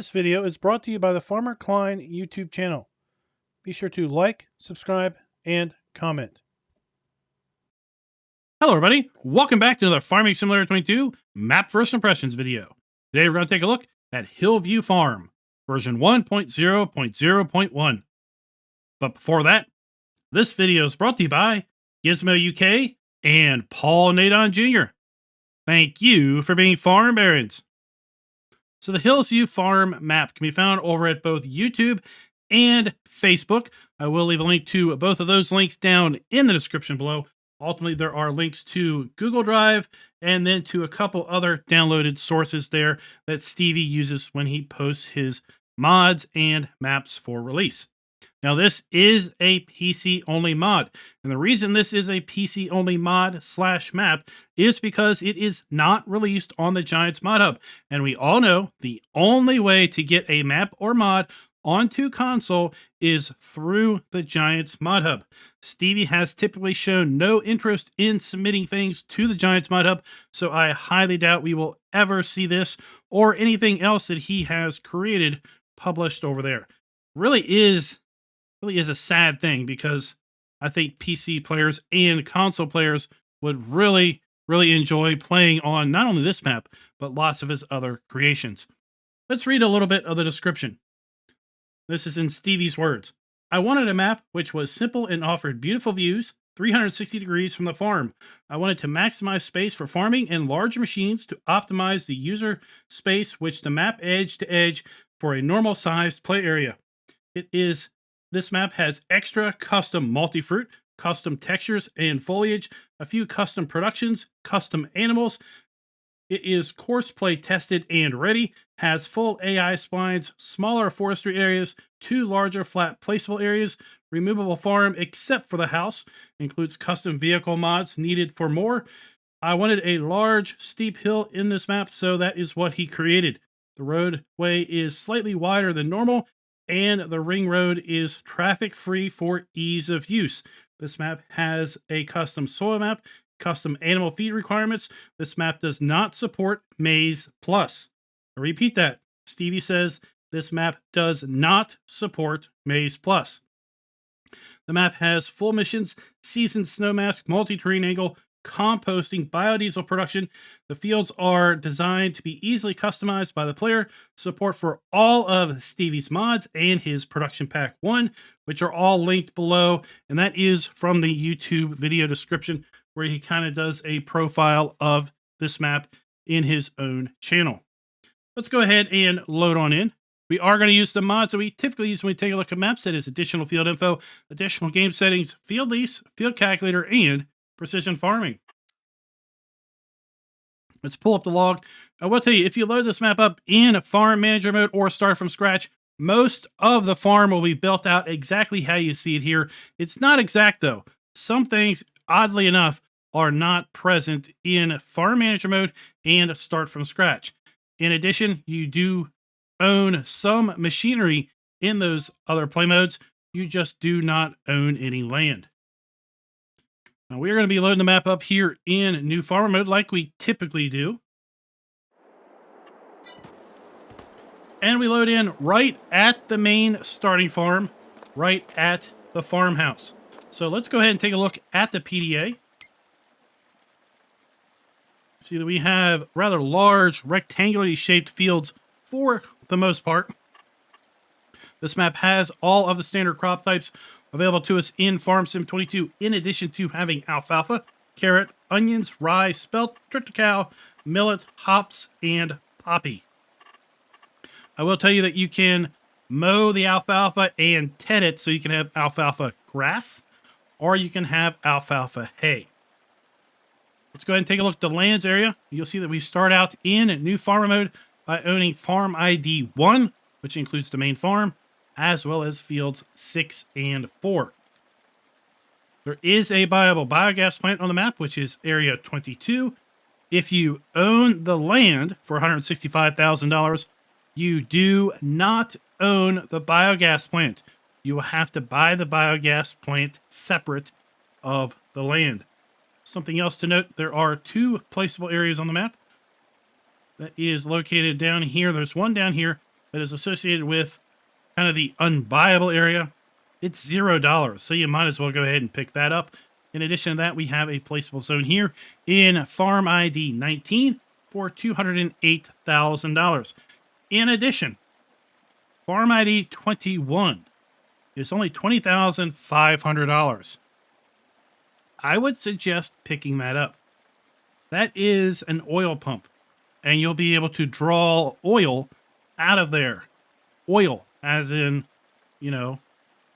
This video is brought to you by the Farmer Klein YouTube channel. Be sure to like, subscribe, and comment. Hello everybody, welcome back to another Farming Simulator 22 Map First Impressions video. Today we're going to take a look at Hillview Farm, version 1.0.0.1. But before that, this video is brought to you by Gizmo UK and Paul Nadon Jr. Thank you for being farm barons. So the Hillview Farm map can be found over at both YouTube and Facebook. I will leave a link to both of those links down in the description below. Ultimately, there are links to Google Drive and then to a couple other downloaded sources there that Stevie uses when he posts his mods and maps for release. Now, this is a PC-only mod, and the reason this is a PC-only mod / map is because it is not released on the Giants Mod Hub, and we all know the only way to get a map or mod onto console is through the Giants Mod Hub. Stevie has typically shown no interest in submitting things to the Giants Mod Hub, so I highly doubt we will ever see this or anything else that he has created published over there. Really is a sad thing, because I think PC players and console players would really enjoy playing on not only this map, but lots of his other creations. Let's read a little bit of the description. This is in Stevie's words. I wanted a map which was simple and offered beautiful views, 360 degrees from the farm. I wanted to maximize space for farming and large machines to optimize the user space, which the map edge to edge for a normal sized play area. This map has extra custom multfruit, custom textures and foliage, a few custom productions, custom animals. It is course play tested and ready, has full AI splines, smaller forestry areas, 2 larger flat placeable areas, removable farm except for the house, includes custom vehicle mods needed for more. I wanted a large steep hill in this map, so that is what he created. The roadway is slightly wider than normal, and the ring road is traffic free for ease of use. This map has a custom soil map, custom animal feed requirements. This map does not support Maize Plus. I repeat that. Stevie says this map does not support Maize Plus. The map has full missions, seasoned snow mask, multi-terrain angle, composting, biodiesel production. The fields are designed to be easily customized by the player. Support for all of Stevie's mods and his production pack 1, which are all linked below. And that is from the YouTube video description, where he kind of does a profile of this map in his own channel. Let's go ahead and load on in. We are going to use the mods that we typically use when we take a look at maps. That is additional field info, additional game settings, field lease, field calculator, and precision farming. Let's pull up the log. I will tell you, if you load this map up in farm manager mode or start from scratch, most of the farm will be built out exactly how you see it here. It's not exact though. Some things, oddly enough, are not present in farm manager mode and start from scratch. In addition, you do own some machinery in those other play modes. You just do not own any land. Now we're going to be loading the map up here in new farmer mode like we typically do. And we load in right at the main starting farm, right at the farmhouse. So let's go ahead and take a look at the PDA. See that we have rather large rectangularly shaped fields for the most part. This map has all of the standard crop types available to us in Farm Sim 22, in addition to having alfalfa, carrot, onions, rye, spelt, triticale, millet, hops, and poppy. I will tell you that you can mow the alfalfa and ted it, so you can have alfalfa grass, or you can have alfalfa hay. Let's go ahead and take a look at the lands area. You'll see that we start out in new farmer mode by owning farm ID 1, which includes the main farm, as well as fields 6 and 4. There is a viable biogas plant on the map, which is area 22. If you own the land for $165,000, you do not own the biogas plant. You will have to buy the biogas plant separate of the land. Something else to note, there are 2 placeable areas on the map. That is located down here. There's one down here that is associated with kind of the unbuyable area, it's $0. So you might as well go ahead and pick that up. In addition to that, we have a placeable zone here in Farm ID 19 for $208,000. In addition, Farm ID 21 is only $20,500. I would suggest picking that up. That is an oil pump, and you'll be able to draw oil out of there. Oil, as in, you know,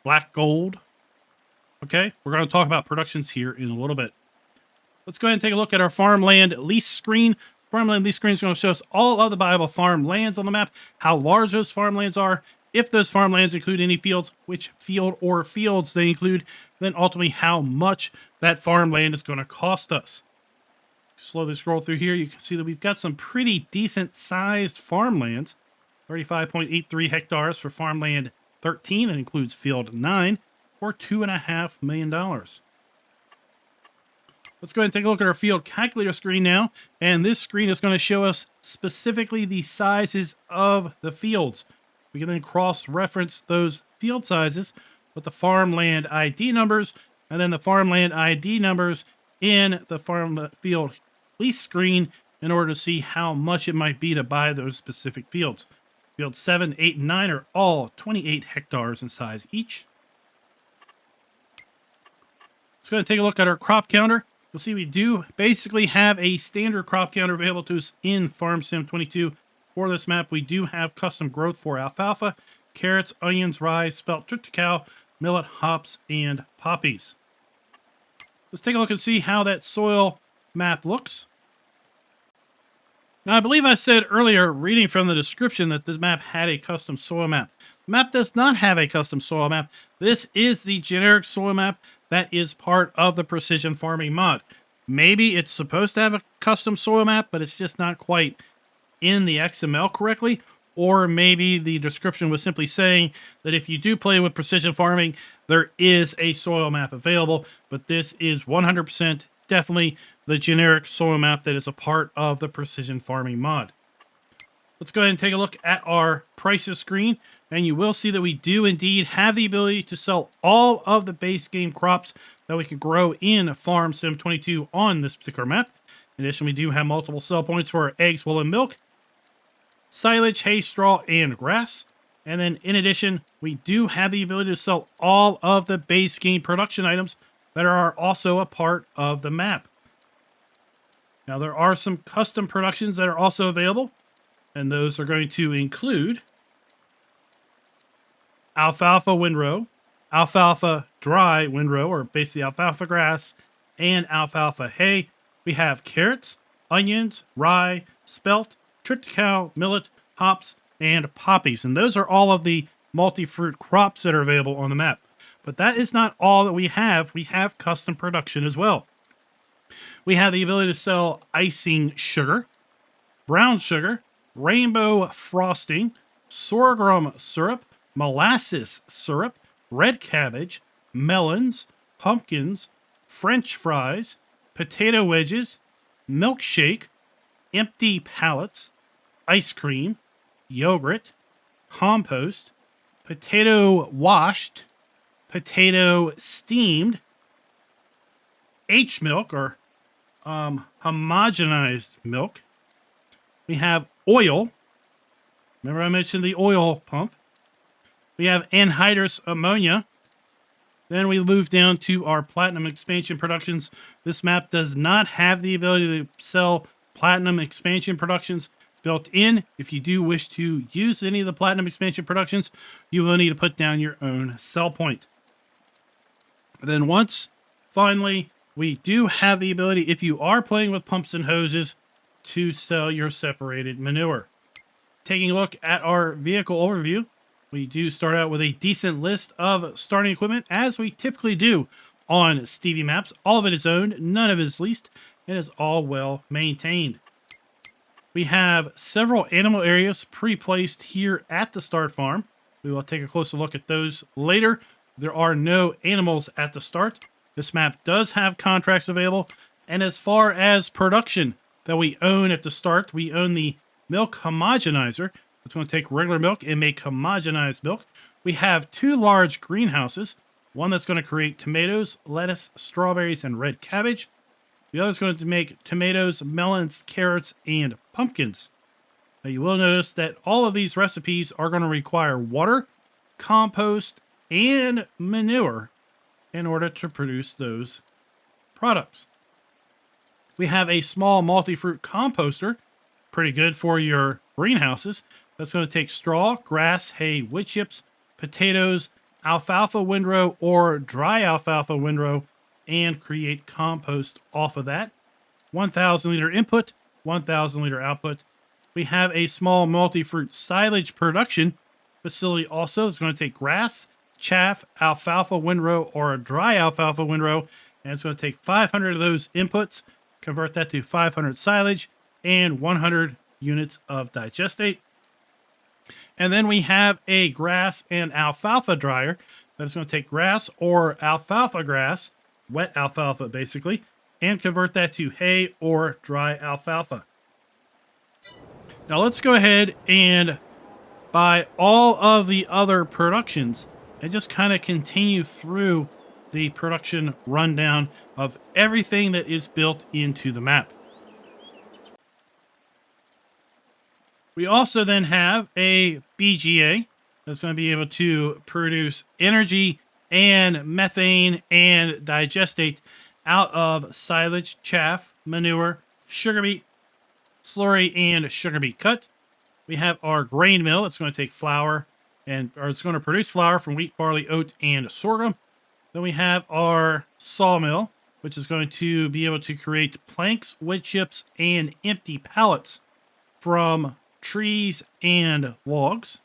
black gold. Okay, we're going to talk about productions here in a little bit. Let's go ahead and take a look at our farmland lease screen. Farmland lease screen is going to show us all of the viable farmlands on the map, how large those farmlands are, if those farmlands include any fields, which field or fields they include, then ultimately how much that farmland is going to cost us. Slowly scroll through here, you can see that we've got some pretty decent sized farmlands. 35.83 hectares for farmland 13, and includes field 9, for $2.5 million. Let's go ahead and take a look at our field calculator screen now. And this screen is going to show us specifically the sizes of the fields. We can then cross-reference those field sizes with the farmland ID numbers, and then the farmland ID numbers in the farm field lease screen in order to see how much it might be to buy those specific fields. Fields 7, 8, and 9 are all 28 hectares in size each. Let's go ahead and take a look at our crop counter. You'll see we do basically have a standard crop counter available to us in Farm Sim 22. For this map, we do have custom growth for alfalfa, carrots, onions, rye, spelt, triticale, millet, hops, and poppies. Let's take a look and see how that soil map looks. Now, I believe I said earlier, reading from the description, that this map had a custom soil map. The map does not have a custom soil map. This is the generic soil map that is part of the precision farming mod. Maybe it's supposed to have a custom soil map, but it's just not quite in the XML correctly. Or maybe the description was simply saying that if you do play with precision farming, there is a soil map available, but this is 100% definitely the generic soil map that is a part of the precision farming mod. Let's go ahead and take a look at our prices screen, and you will see that we do indeed have the ability to sell all of the base game crops that we can grow in Farm Sim 22 on this particular map. In addition, we do have multiple sell points for our eggs, wool, and milk, silage, hay, straw, and grass. And then in addition, we do have the ability to sell all of the base game production items that are also a part of the map. Now, there are some custom productions that are also available, and those are going to include alfalfa windrow, alfalfa dry windrow, or basically alfalfa grass, and alfalfa hay. We have carrots, onions, rye, spelt, triticale, millet, hops, and poppies. And those are all of the multi-fruit crops that are available on the map. But that is not all that we have. We have custom production as well. We have the ability to sell icing sugar, brown sugar, rainbow frosting, sorghum syrup, molasses syrup, red cabbage, melons, pumpkins, French fries, potato wedges, milkshake, empty pallets, ice cream, yogurt, compost, potato washed, potato steamed, H milk, or homogenized milk. We have oil. Remember I mentioned the oil pump. We have anhydrous ammonia. Then we move down to our platinum expansion productions. This map does not have the ability to sell platinum expansion productions built in. If you do wish to use any of the platinum expansion productions, you will need to put down your own sell point. And then once, finally, we do have the ability, if you are playing with pumps and hoses, to sell your separated manure. Taking a look at our vehicle overview, we do start out with a decent list of starting equipment, as we typically do on Stevie maps. All of it is owned, none of it is leased, and is all well maintained. We have several animal areas pre-placed here at the start farm. We will take a closer look at those later. There are no animals at the start. This map does have contracts available. And as far as production that we own at the start, we own the milk homogenizer. It's going to take regular milk and make homogenized milk. We have 2 large greenhouses. One that's going to create tomatoes, lettuce, strawberries, and red cabbage. The other is going to make tomatoes, melons, carrots, and pumpkins. Now you will notice that all of these recipes are going to require water, compost, and manure in order to produce those products. We have a small multi-fruit composter, pretty good for your greenhouses. That's going to take straw, grass, hay, wood chips, potatoes, alfalfa windrow, or dry alfalfa windrow, and create compost off of that. 1,000 liter input, 1,000 liter output. We have a small multi-fruit silage production facility also. It's going to take grass, chaff, alfalfa windrow, or dry alfalfa windrow, and it's going to take 500 of those inputs, convert that to 500 silage, and 100 units of digestate. And then we have a grass and alfalfa dryer that's going to take grass or alfalfa grass, wet alfalfa basically, and convert that to hay or dry alfalfa. Now let's go ahead and buy all of the other productions and just kind of continue through the production rundown of everything that is built into the map. We also then have a BGA that's going to be able to produce energy and methane and digestate out of silage, chaff, manure, sugar beet, slurry, and sugar beet cut. We have our grain mill. It's going to take flour it's going to produce flour from wheat, barley, oat, and sorghum. Then we have our sawmill, which is going to be able to create planks, wood chips, and empty pallets from trees and logs.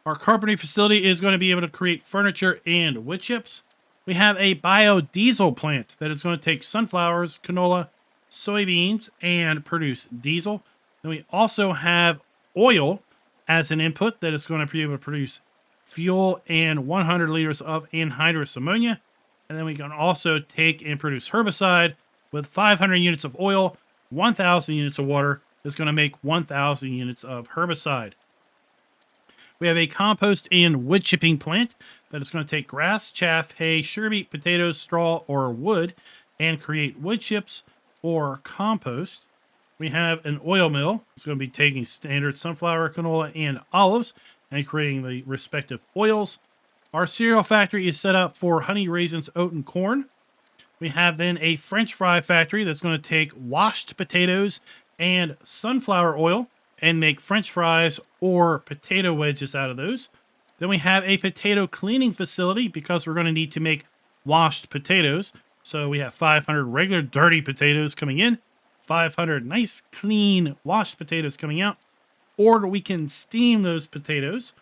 Our carpentry facility is going to be able to create furniture and wood chips. We have a biodiesel plant that is going to take sunflowers, canola, soybeans, and produce diesel. Then we also have oil as an input that is going to be able to produce fuel and 100 liters of anhydrous ammonia. And then we can also take and produce herbicide with 500 units of oil, 1,000 units of water is going to make 1,000 units of herbicide. We have a compost and wood chipping plant that is going to take grass, chaff, hay, sugar beet, potatoes, straw, or wood and create wood chips or compost. We have an oil mill. It's going to be taking standard sunflower, canola, and olives and creating the respective oils. Our cereal factory is set up for honey, raisins, oat, and corn. We have then a French fry factory that's going to take washed potatoes and sunflower oil and make French fries or potato wedges out of those. Then we have a potato cleaning facility because we're going to need to make washed potatoes. So we have 500 regular dirty potatoes coming in, 500 nice clean washed potatoes coming out, or we can steam those potatoes.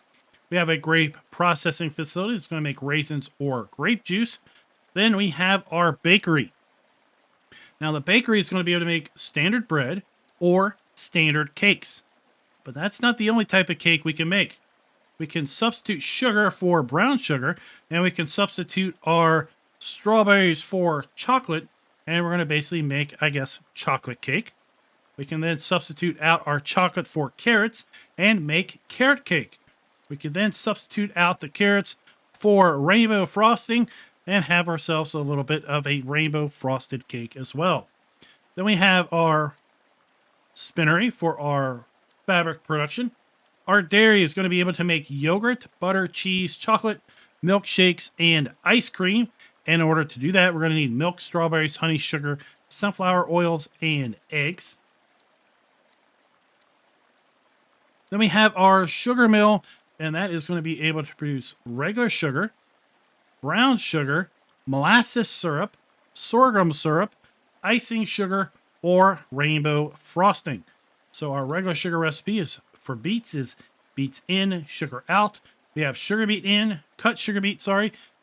We have a grape processing facility that's going to make raisins or grape juice. Then we have our bakery. Now the bakery is going to be able to make standard bread or standard cakes. But that's not the only type of cake we can make. We can substitute sugar for brown sugar, and we can substitute our strawberries for chocolate, and we're going to basically make, I guess, chocolate cake. We can then substitute out our chocolate for carrots and make carrot cake. We can then substitute out the carrots for rainbow frosting and have ourselves a little bit of a rainbow frosted cake as well. Then we have our spinnery for our fabric production. Our dairy is going to be able to make yogurt, butter, cheese, chocolate, milkshakes, and ice cream. In order to do that, we're going to need milk, strawberries, honey, sugar, sunflower oils, and eggs. Then we have our sugar mill, and that is going to be able to produce regular sugar, brown sugar, molasses syrup, sorghum syrup, icing sugar, or rainbow frosting. So our regular sugar recipe is for beets is beets in, sugar out. We have sugar beet in, cut sugar beet,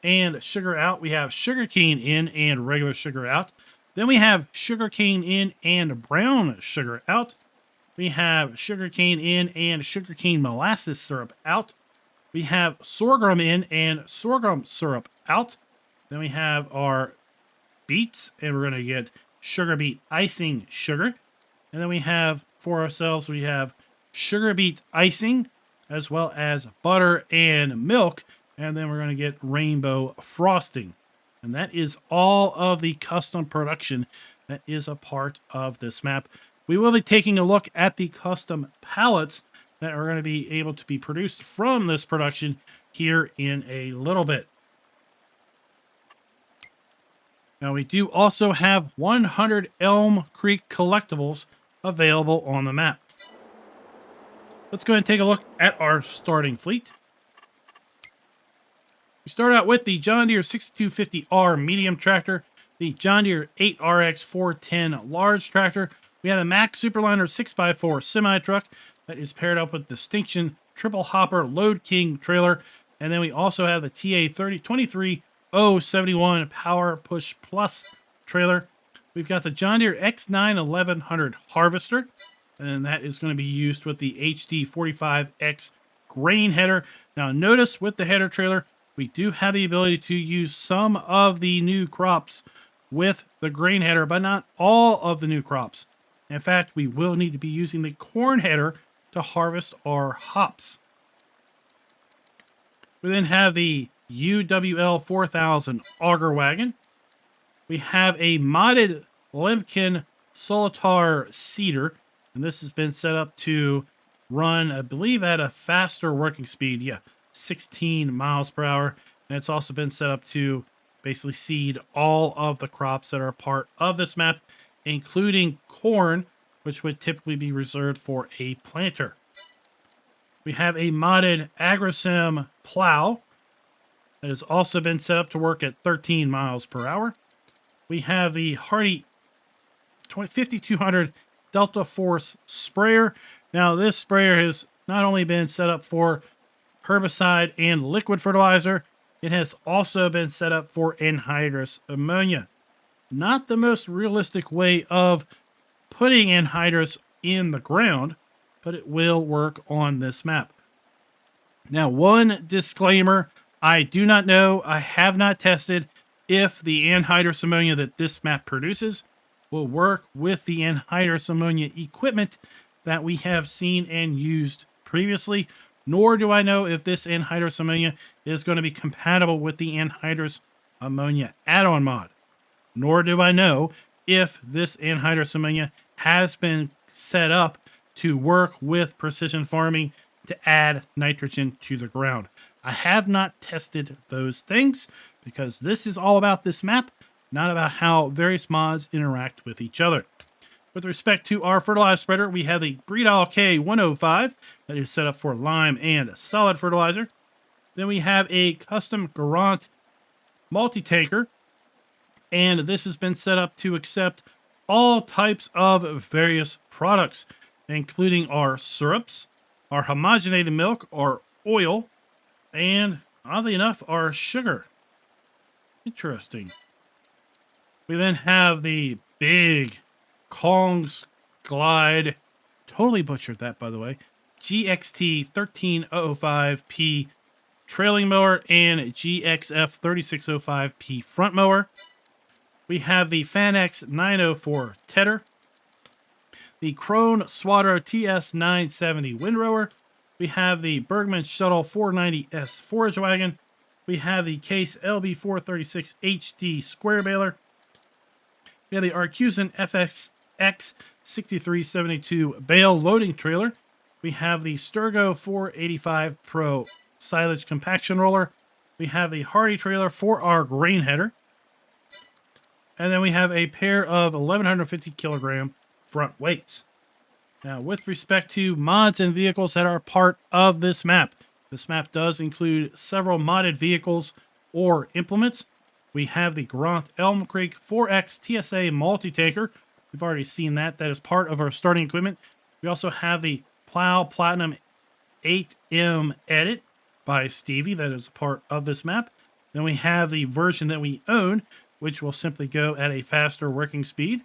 and sugar out. We have sugar cane in and regular sugar out. Then we have sugar cane in and brown sugar out. We have sugar cane in and sugar cane molasses syrup out. We have sorghum in and sorghum syrup out. Then we have our beets, and we're going to get sugar beet icing sugar. And then we have for ourselves. We have sugar beet icing, as well as butter and milk. And then we're going to get rainbow frosting. And that is all of the custom production that is a part of this map. We will be taking a look at the custom pallets that are going to be able to be produced from this production here in a little bit. Now, we do also have 100 Elm Creek collectibles available on the map. Let's go ahead and take a look at our starting fleet. We start out with the John Deere 6250R medium tractor, the John Deere 8RX 410 large tractor. We have a Max Superliner 6x4 semi-truck that is paired up with Distinction Triple Hopper Load King trailer. And then we also have the TA 23071 Power Push Plus trailer. We've got the John Deere X9 1100 harvester, and that is going to be used with the HD 45X grain header. Now notice with the header trailer, we do have the ability to use some of the new crops with the grain header, but not all of the new crops. In fact, we will need to be using the corn header to harvest our hops. We then have the UWL 4000 auger wagon. We have a modded Lemkin Solitar seeder, and this has been set up to run, I believe, at a faster working speed. Yeah, 16 miles per hour. And it's also been set up to basically seed all of the crops that are part of this map, including corn, which would typically be reserved for a planter. We have a modded AgriSim plow that has also been set up to work at 13 miles per hour. We have the Hardy 5200 Delta Force sprayer. Now, this sprayer has not only been set up for herbicide and liquid fertilizer, it has also been set up for anhydrous ammonia. Not the most realistic way of putting anhydrous in the ground, but it will work on this map. Now, one disclaimer, I do not know, I have not tested if the anhydrous ammonia that this map produces will work with the anhydrous ammonia equipment that we have seen and used previously, nor do I know if this anhydrous ammonia is going to be compatible with the anhydrous ammonia add-on mod. Nor do I know if this anhydrous ammonia has been set up to work with precision farming to add nitrogen to the ground. I have not tested those things because this is all about this map, not about how various mods interact with each other. With respect to our fertilizer spreader, we have the Breedall K105 that is set up for lime and solid fertilizer. Then we have a custom Garant multi-tanker, and this has been set up to accept all types of various products, including our syrups, our homogenated milk, our oil, and oddly enough, our sugar. Interesting. We then have the big Kong's Glide, totally butchered that, by the way, GXT 13005P trailing mower and GXF 3605P front mower. We have the Fanex 904 tedder, the Krone Swatter TS 970 windrower. We have the Bergman Shuttle 490S forage wagon. We have the Case LB 436 HD square baler. We have the Arcusin FXX 6372 bale loading trailer. We have the Sturgo 485 Pro silage compaction roller. We have the Hardy trailer for our grain header. And then we have a pair of 1150 kilogram front weights. Now, with respect to mods and vehicles that are part of this map does include several modded vehicles or implements. We have the Garant Elm Creek 4X TSA multi-tanker. We've already seen that. That is part of our starting equipment. We also have the Plow Platinum 8M Edit by Stevie. That is a part of this map. Then we have the version that we own, which will simply go at a faster working speed.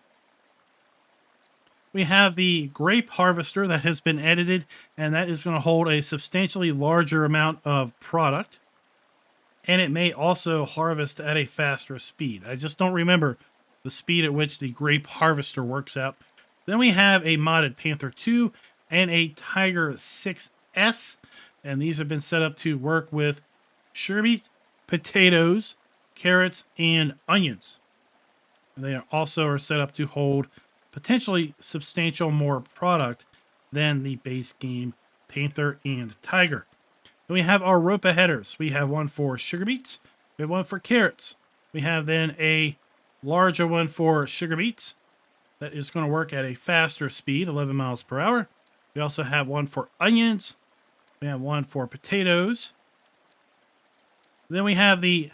We have the grape harvester that has been edited, and that is going to hold a substantially larger amount of product. And it may also harvest at a faster speed. I just don't remember the speed at which the grape harvester works out. Then we have a modded Panther 2 and a Tiger 6S. And these have been set up to work with sugar beet, potatoes, carrots, and onions. And they also are set up to hold potentially substantial more product than the base game Panther and Tiger. Then we have our Ropa headers. We have one for sugar beets. We have one for carrots. We have then a larger one for sugar beets that is going to work at a faster speed, 11 miles per hour. We also have one for onions. We have one for potatoes. Then we have the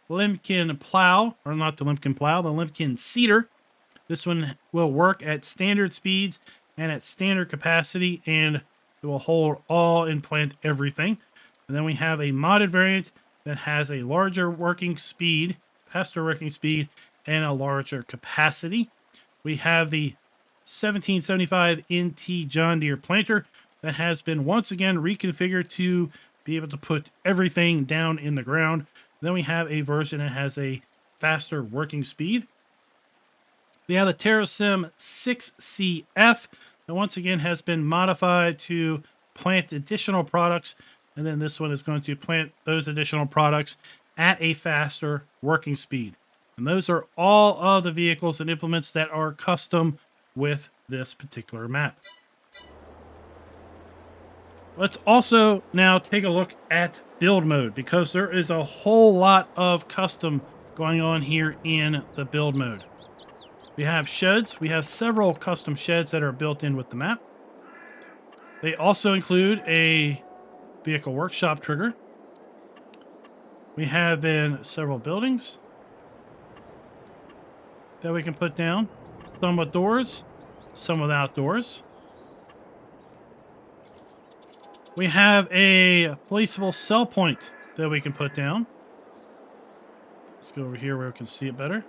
Limkin plow, or not the Limkin plow, the Limkin seeder. This one will work at standard speeds and at standard capacity, and it will hold all and plant everything. And then we have a modded variant that has a larger working speed, faster working speed, and a larger capacity. We have the 1775 NT John Deere planter that has been once again reconfigured to be able to put everything down in the ground. Then we have a version that has a faster working speed. We have the TerraSim 6CF that once again has been modified to plant additional products. And then this one is going to plant those additional products at a faster working speed. And those are all of the vehicles and implements that are custom with this particular map. Let's also now take a look at build mode, because there is a whole lot of custom going on here in the build mode. We have sheds. We have several custom sheds that are built in with the map. They also include a vehicle workshop trigger. We have then several buildings that we can put down. Some with doors, some without doors. We have a placeable sell point that we can put down. Let's go over here where we can see it better.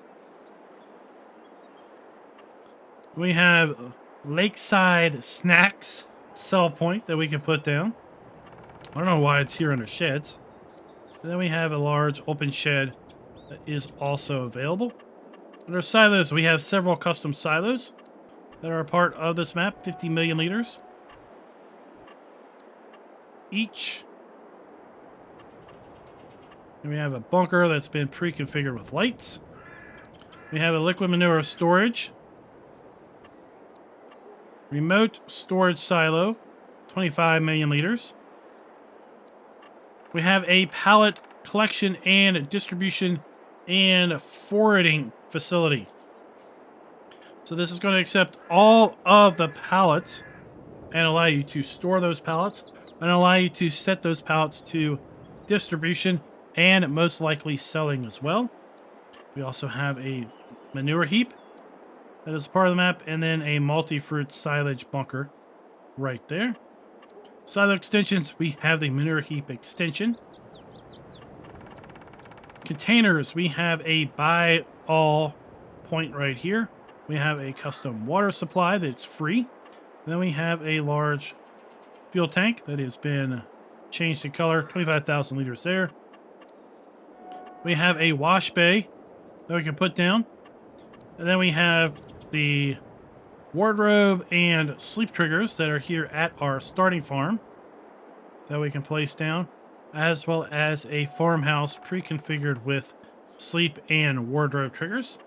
We have lakeside snacks sell point that we can put down. I don't know why it's here under sheds. And then we have a large open shed that is also available. Under silos, we have several custom silos that are a part of this map, 50 million liters each. And we have a bunker that's been pre-configured with lights. We have a liquid manure storage. Remote storage silo, 25 million liters. We have a pallet collection and distribution and forwarding facility. So this is going to accept all of the pallets and allow you to store those pallets and allow you to set those pallets to distribution and most likely selling as well. We also have a manure heap that is part of the map, and then a multi-fruit silage bunker right there. Silo extensions, we have the manure heap extension. Containers, we have a buy all point right here. We have a custom water supply that's free. Then we have a large fuel tank that has been changed in color, 25,000 liters there. We have a wash bay that we can put down. And then we have the wardrobe and sleep triggers that are here at our starting farm that we can place down, as well as a farmhouse pre-configured with sleep and wardrobe triggers.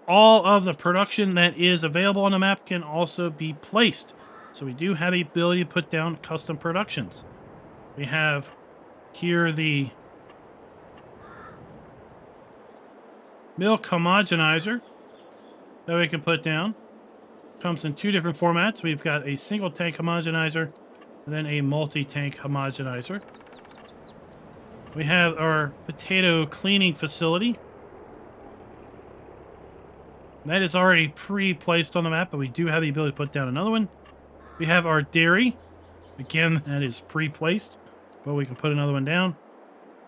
All of the production that is available on the map can also be placed. So we do have the ability to put down custom productions. We have here the milk homogenizer that we can put down. Comes in two different formats. We've got a single tank homogenizer and then a multi-tank homogenizer. We have our potato cleaning facility. That is already pre-placed on the map, but we do have the ability to put down another one. We have our dairy. Again, that is pre-placed, but we can put another one down.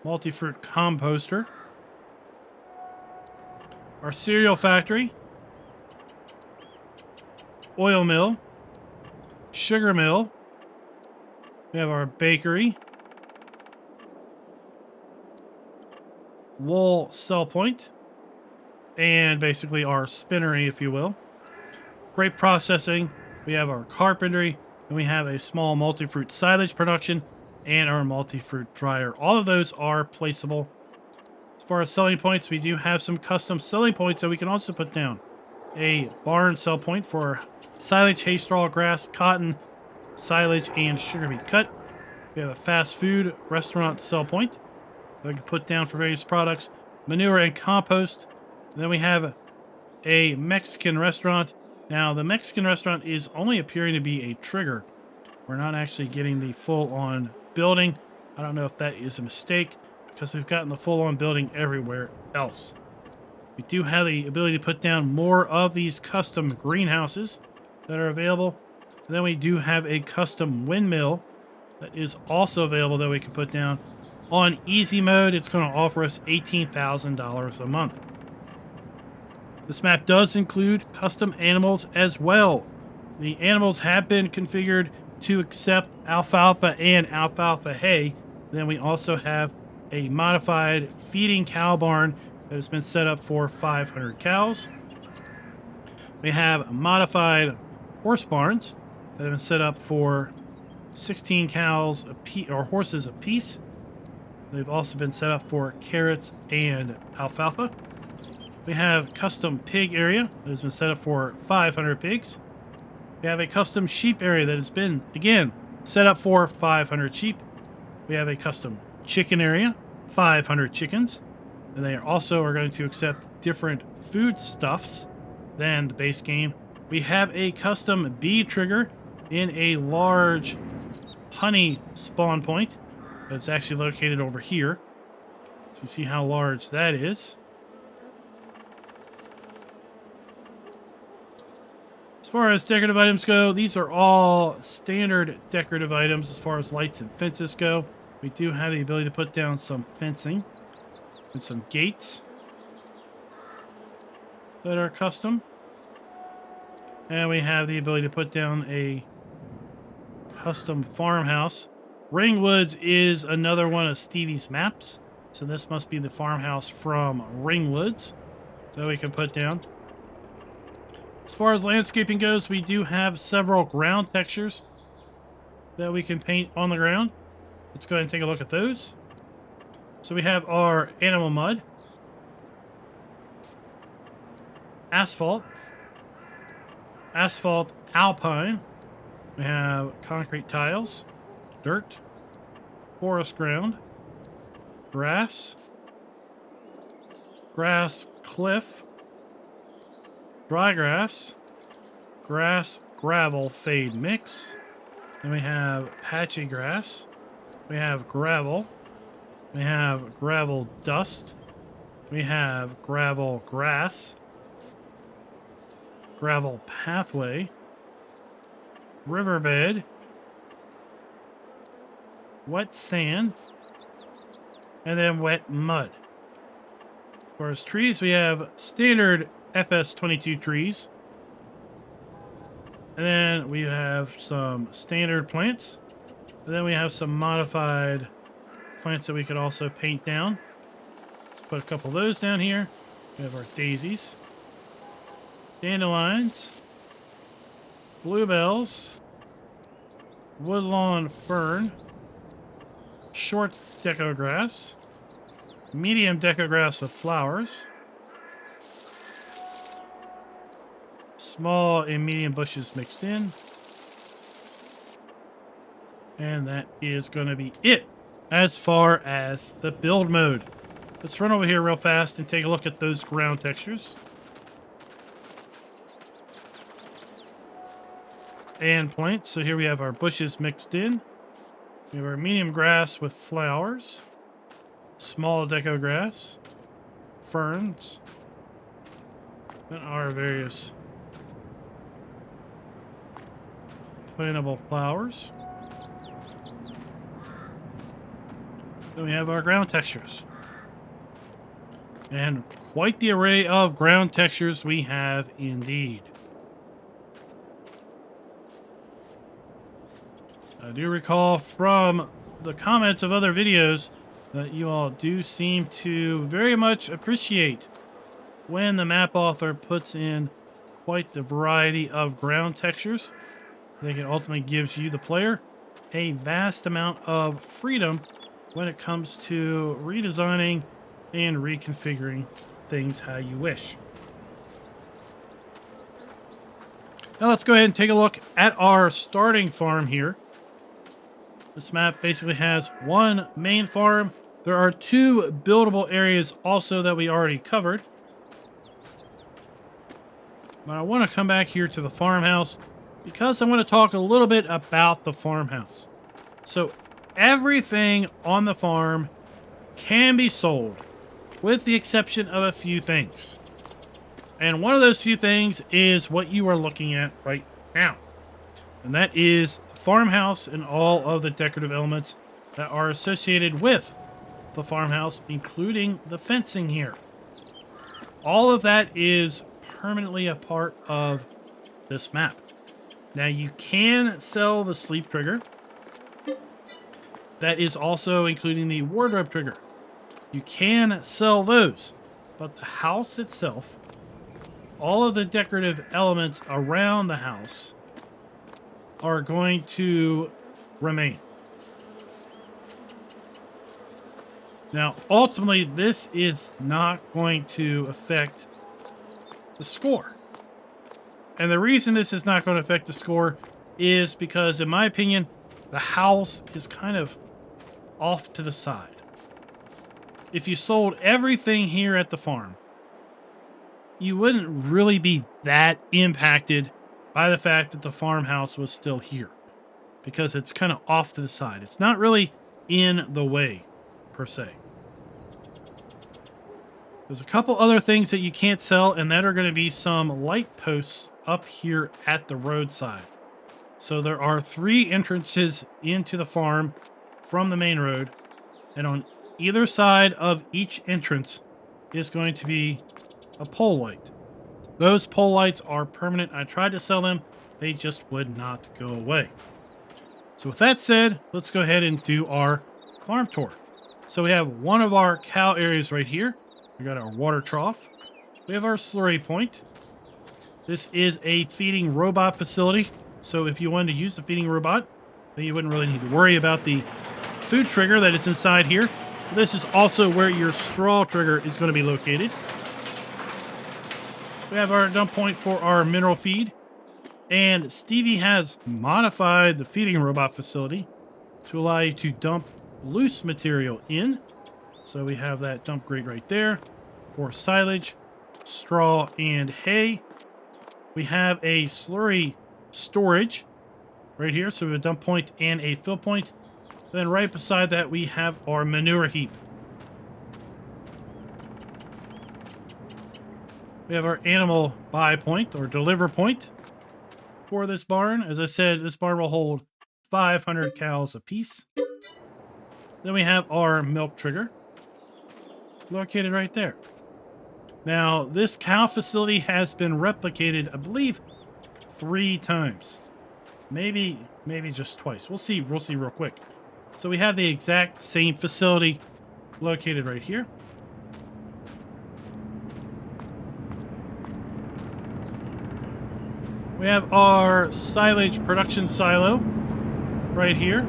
Multi-fruit composter. Our cereal factory. Oil mill. Sugar mill. We have our bakery. Wool sell point. And basically our spinnery, if you will. grape processing, we have our carpentry, and we have a small multi-fruit silage production, and our multi-fruit dryer. All of those are placeable. As far as selling points, we do have some custom selling points that we can also put down. A barn sell point for silage, hay, straw, grass, cotton, silage, and sugar beet cut. We have a fast food restaurant sell point that we can put down for various products, manure and compost. And then we have a Mexican restaurant. Now, the Mexican restaurant is only appearing to be a trigger. We're not actually getting the full-on building. I don't know if that is a mistake, because we've gotten the full-on building everywhere else. We do have the ability to put down more of these custom greenhouses that are available. And then we do have a custom windmill that is also available that we can put down. On easy mode, it's going to offer us $18,000 a month. This map does include custom animals as well. The animals have been configured to accept alfalfa and alfalfa hay. Then we also have a modified feeding cow barn that has been set up for 500 cows. We have modified horse barns that have been set up for 16 cows or horses apiece. They've also been set up for carrots and alfalfa. We have custom pig area that has been set up for 500 pigs. We have a custom sheep area that has been, again, set up for 500 sheep. We have a custom chicken area, 500 chickens. And they also are going to accept different foodstuffs than the base game. We have a custom bee trigger in a large honey spawn point that's actually located over here. So you see how large that is. As far as decorative items go, these are all standard decorative items as far as lights and fences go. We do have the ability to put down some fencing and some gates that are custom. And we have the ability to put down a custom farmhouse. Ringwoods is another one of Stevie's maps. So this must be the farmhouse from Ringwoods that we can put down. As far as landscaping goes, we do have several ground textures that we can paint on the ground. Let's go ahead and take a look at those. So we have our animal mud, asphalt, asphalt alpine, we have concrete tiles, dirt, forest ground, grass, grass cliff, dry grass, grass gravel fade mix. Then we have patchy grass. We have gravel. We have gravel dust. We have gravel grass. Gravel pathway. Riverbed. Wet sand. And then wet mud. As far as trees, we have standard FS22 trees. And then we have some standard plants. And then we have some modified plants that we could also paint down. Let's put a couple of those down here. We have our daisies, dandelions, bluebells, woodlawn fern, short deco grass, medium deco grass with flowers, small and medium bushes mixed in. And that is going to be it as far as the build mode. Let's run over here real fast and take a look at those ground textures. And plants. So here we have our bushes mixed in. We have our medium grass with flowers. Small deco grass. Ferns. And our various plantable flowers. Then we have our ground textures. And quite the array of ground textures we have indeed. I do recall from the comments of other videos that you all do seem to very much appreciate when the map author puts in quite the variety of ground textures. I think it ultimately gives you, the player, a vast amount of freedom when it comes to redesigning and reconfiguring things how you wish. Now let's go ahead and take a look at our starting farm here. This map basically has one main farm. There are two buildable areas also that we already covered. But I want to come back here to the farmhouse because I want to talk a little bit about the farmhouse. So everything on the farm can be sold with the exception of a few things. And one of those few things is what you are looking at right now. And that is the farmhouse and all of the decorative elements that are associated with the farmhouse, including the fencing here. All of that is permanently a part of this map. Now you can sell the sleep trigger. That is also including the wardrobe trigger. You can sell those, but the house itself, all of the decorative elements around the house are going to remain. Now, ultimately, this is not going to affect the score. And the reason this is not going to affect the score is because, in my opinion, the house is kind of off to the side. If you sold everything here at the farm, you wouldn't really be that impacted by the fact that the farmhouse was still here, because it's kind of off to the side. It's not really in the way, per se. There's a couple other things that you can't sell, and that are going to be some light posts up here at the roadside. So there are 3 entrances into the farm from the main road, and on either side of each entrance is going to be a pole light. Those pole lights are permanent. I tried to sell them. They just would not go away. So with that said, let's go ahead and do our farm tour. So we have one of our cow areas right here. We got our water trough. We have our slurry point. This is a feeding robot facility. So if you wanted to use the feeding robot, then you wouldn't really need to worry about the food trigger that is inside here. This is also where your straw trigger is going to be located. We have our dump point for our mineral feed. And Stevie has modified the feeding robot facility to allow you to dump loose material in. So we have that dump grate right there for silage, straw, and hay. We have a slurry storage right here. So we have a dump point and a fill point. Then right beside that, we have our manure heap. We have our animal buy point or deliver point for this barn. As I said, this barn will hold 500 cows apiece. Then we have our milk trigger located right there. Now, this cow facility has been replicated, I believe, 3 times. Maybe just twice. We'll see real quick. So we have the exact same facility located right here. We have our silage production silo right here.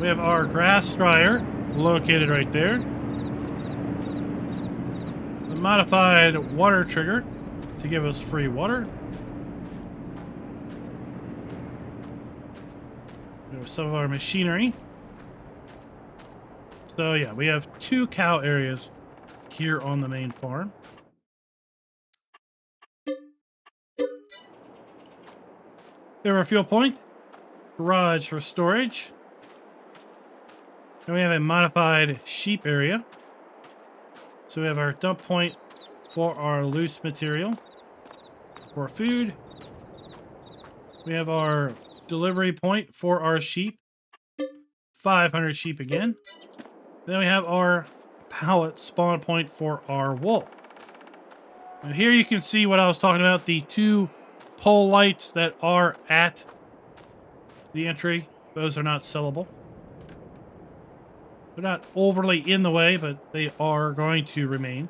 We have our grass dryer located right there. The modified water trigger to give us free water. We have some of our machinery. So yeah, we have 2 cow areas here on the main farm. We have our fuel point, garage for storage. And we have a modified sheep area. So we have our dump point for our loose material. For food. We have our delivery point for our sheep. 500 sheep again. Then we have our pallet spawn point for our wool. And here you can see what I was talking about, the 2 pole lights that are at the entry. Those are not sellable. They're not overly in the way, but they are going to remain.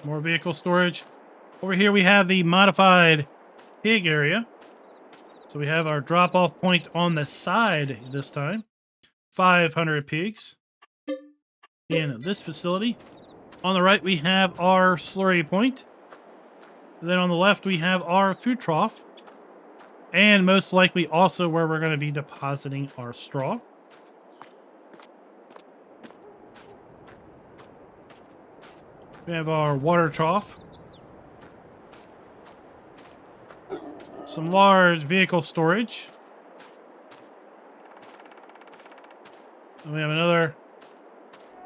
More vehicle storage. Over here we have the modified pig area. So we have our drop-off point on the side this time. 500 pigs in this facility. On the right we have our slurry point. And then on the left we have our food trough. And most likely also where we're going to be depositing our straw. We have our water trough. Some large vehicle storage. And we have another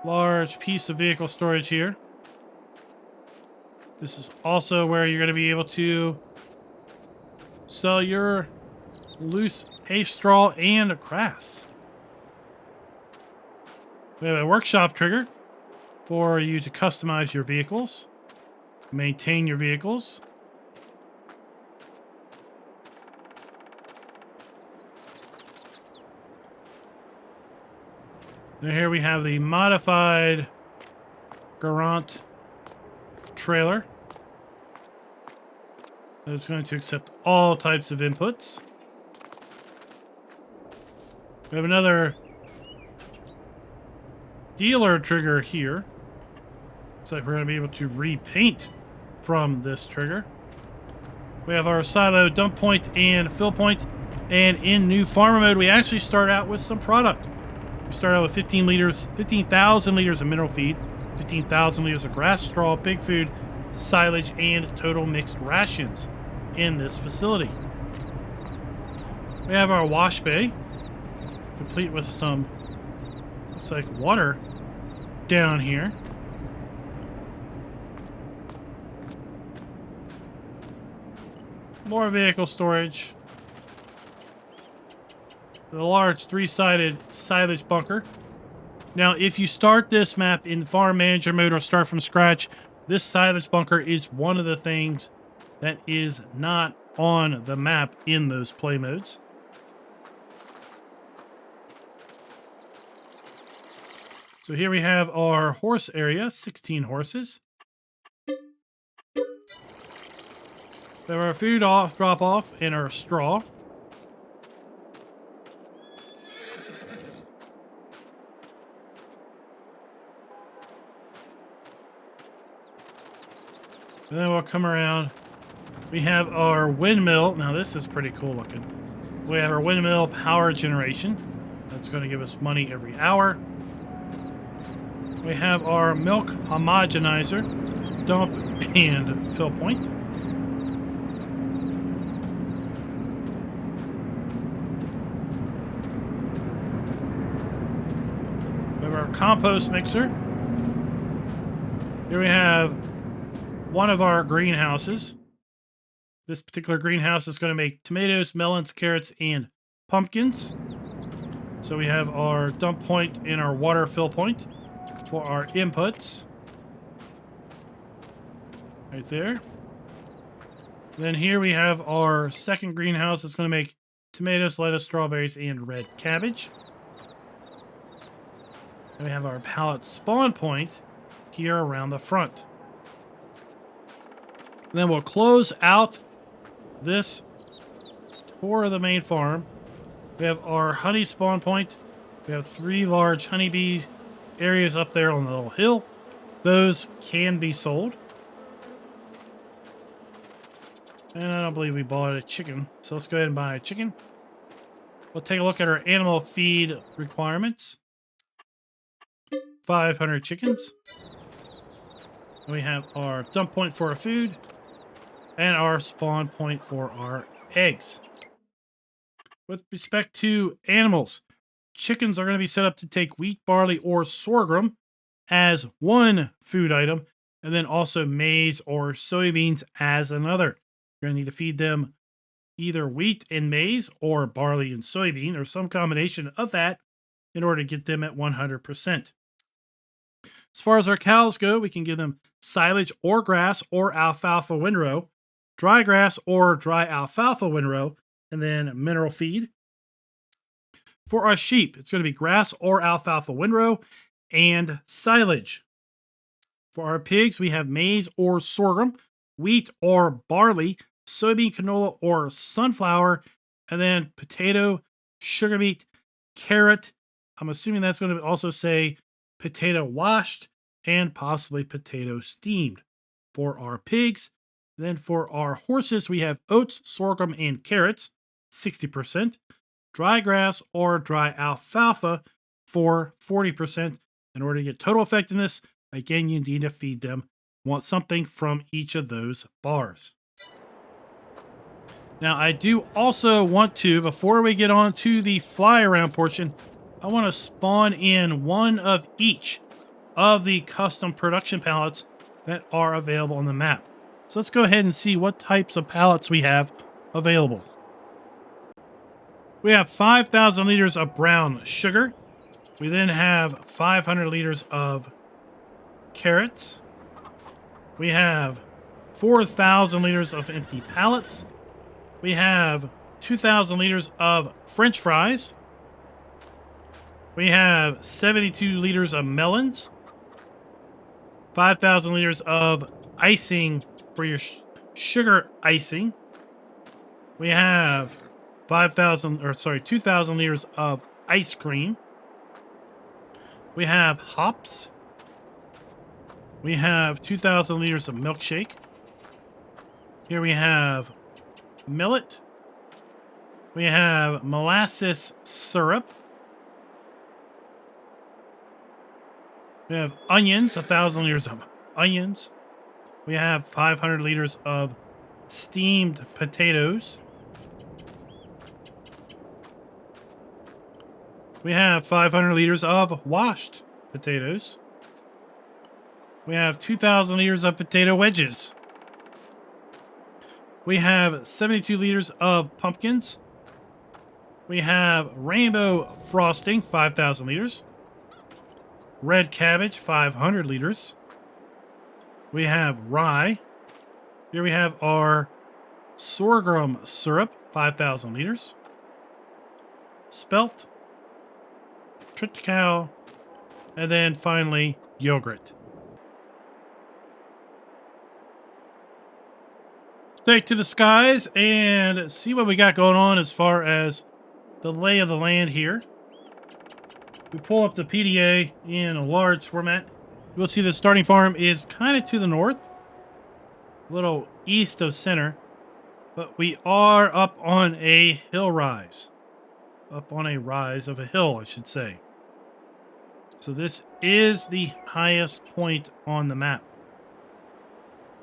large piece of vehicle storage here. This is also where you're going to be able to sell your loose hay straw and grass. We have a workshop trigger for you to customize your vehicles, maintain your vehicles. And here we have the modified Garant trailer. It's going to accept all types of inputs. We have another dealer trigger here. Looks like we're going to be able to repaint from this trigger. We have our silo dump point and fill point. And in new farmer mode, we actually start out with some product. We start out with 15,000 liters of mineral feed, 15,000 liters of grass, straw, pig food, silage, and total mixed rations in this facility. We have our wash bay, complete with some, looks like water down here. More vehicle storage. The large three-sided silage bunker. Now, if you start this map in farm manager mode or start from scratch, this silage bunker is one of the things that is not on the map in those play modes. So here we have our horse area, 16 horses. We have our food drop off and our straw. And then we'll come around. We have our windmill. Now this is pretty cool looking. We have our windmill power generation. That's going to give us money every hour. We have our milk homogenizer, dump and fill point. We have our compost mixer. Here we have one of our greenhouses. This particular greenhouse is going to make tomatoes, melons, carrots, and pumpkins. So we have our dump point and our water fill point for our inputs. Right there. Then here we have our second greenhouse that's going to make tomatoes, lettuce, strawberries, and red cabbage. And we have our pallet spawn point here around the front. Then we'll close out this tour of the main farm. We have our honey spawn point. We have 3 large honeybees areas up there on the little hill. Those can be sold. And I don't believe we bought a chicken. So let's go ahead and buy a chicken. We'll take a look at our animal feed requirements. 500 chickens. And we have our dump point for our food. And our spawn point for our eggs. With respect to animals, chickens are going to be set up to take wheat, barley, or sorghum as one food item, and then also maize or soybeans as another. You're going to need to feed them either wheat and maize or barley and soybean or some combination of that in order to get them at 100%. As far as our cows go, we can give them silage or grass or alfalfa windrow, dry grass or dry alfalfa windrow, and then mineral feed. For our sheep, it's going to be grass or alfalfa windrow and silage. For our pigs, we have maize or sorghum, wheat or barley, soybean, canola, or sunflower, and then potato, sugar beet, carrot. I'm assuming that's going to also say potato washed and possibly potato steamed for our pigs. Then for our horses, we have oats, sorghum, and carrots, 60%, dry grass or dry alfalfa for 40%. In order to get total effectiveness, again, you need to feed them. Want something from each of those bars. Now, I do also want to, before we get on to the fly around portion, I want to spawn in one of each of the custom production pallets that are available on the map. So let's go ahead and see what types of pallets we have available. We have 5,000 liters of brown sugar. We then have 500 liters of carrots. We have 4,000 liters of empty pallets. We have 2,000 liters of French fries. We have 72 liters of melons. 5,000 liters of icing for your sugar icing. We have 2,000 liters of ice cream. We have hops. We have 2,000 liters of milkshake. Here we have millet. We have molasses syrup. We have onions, 1,000 liters of onions. We have 500 liters of steamed potatoes. We have 500 liters of washed potatoes. We have 2,000 liters of potato wedges. We have 72 liters of pumpkins. We have rainbow frosting, 5,000 liters. Red cabbage, 500 liters. We have rye. Here we have our sorghum syrup, 5,000 liters. Spelt. Triticale. And then finally, yogurt. Take to the skies and see what we got going on as far as the lay of the land here. We pull up the PDA in a large format. You'll see the starting farm is kind of to the north, a little east of center, but we are up on a hill rise. Up on a rise of a hill, I should say. So this is the highest point on the map.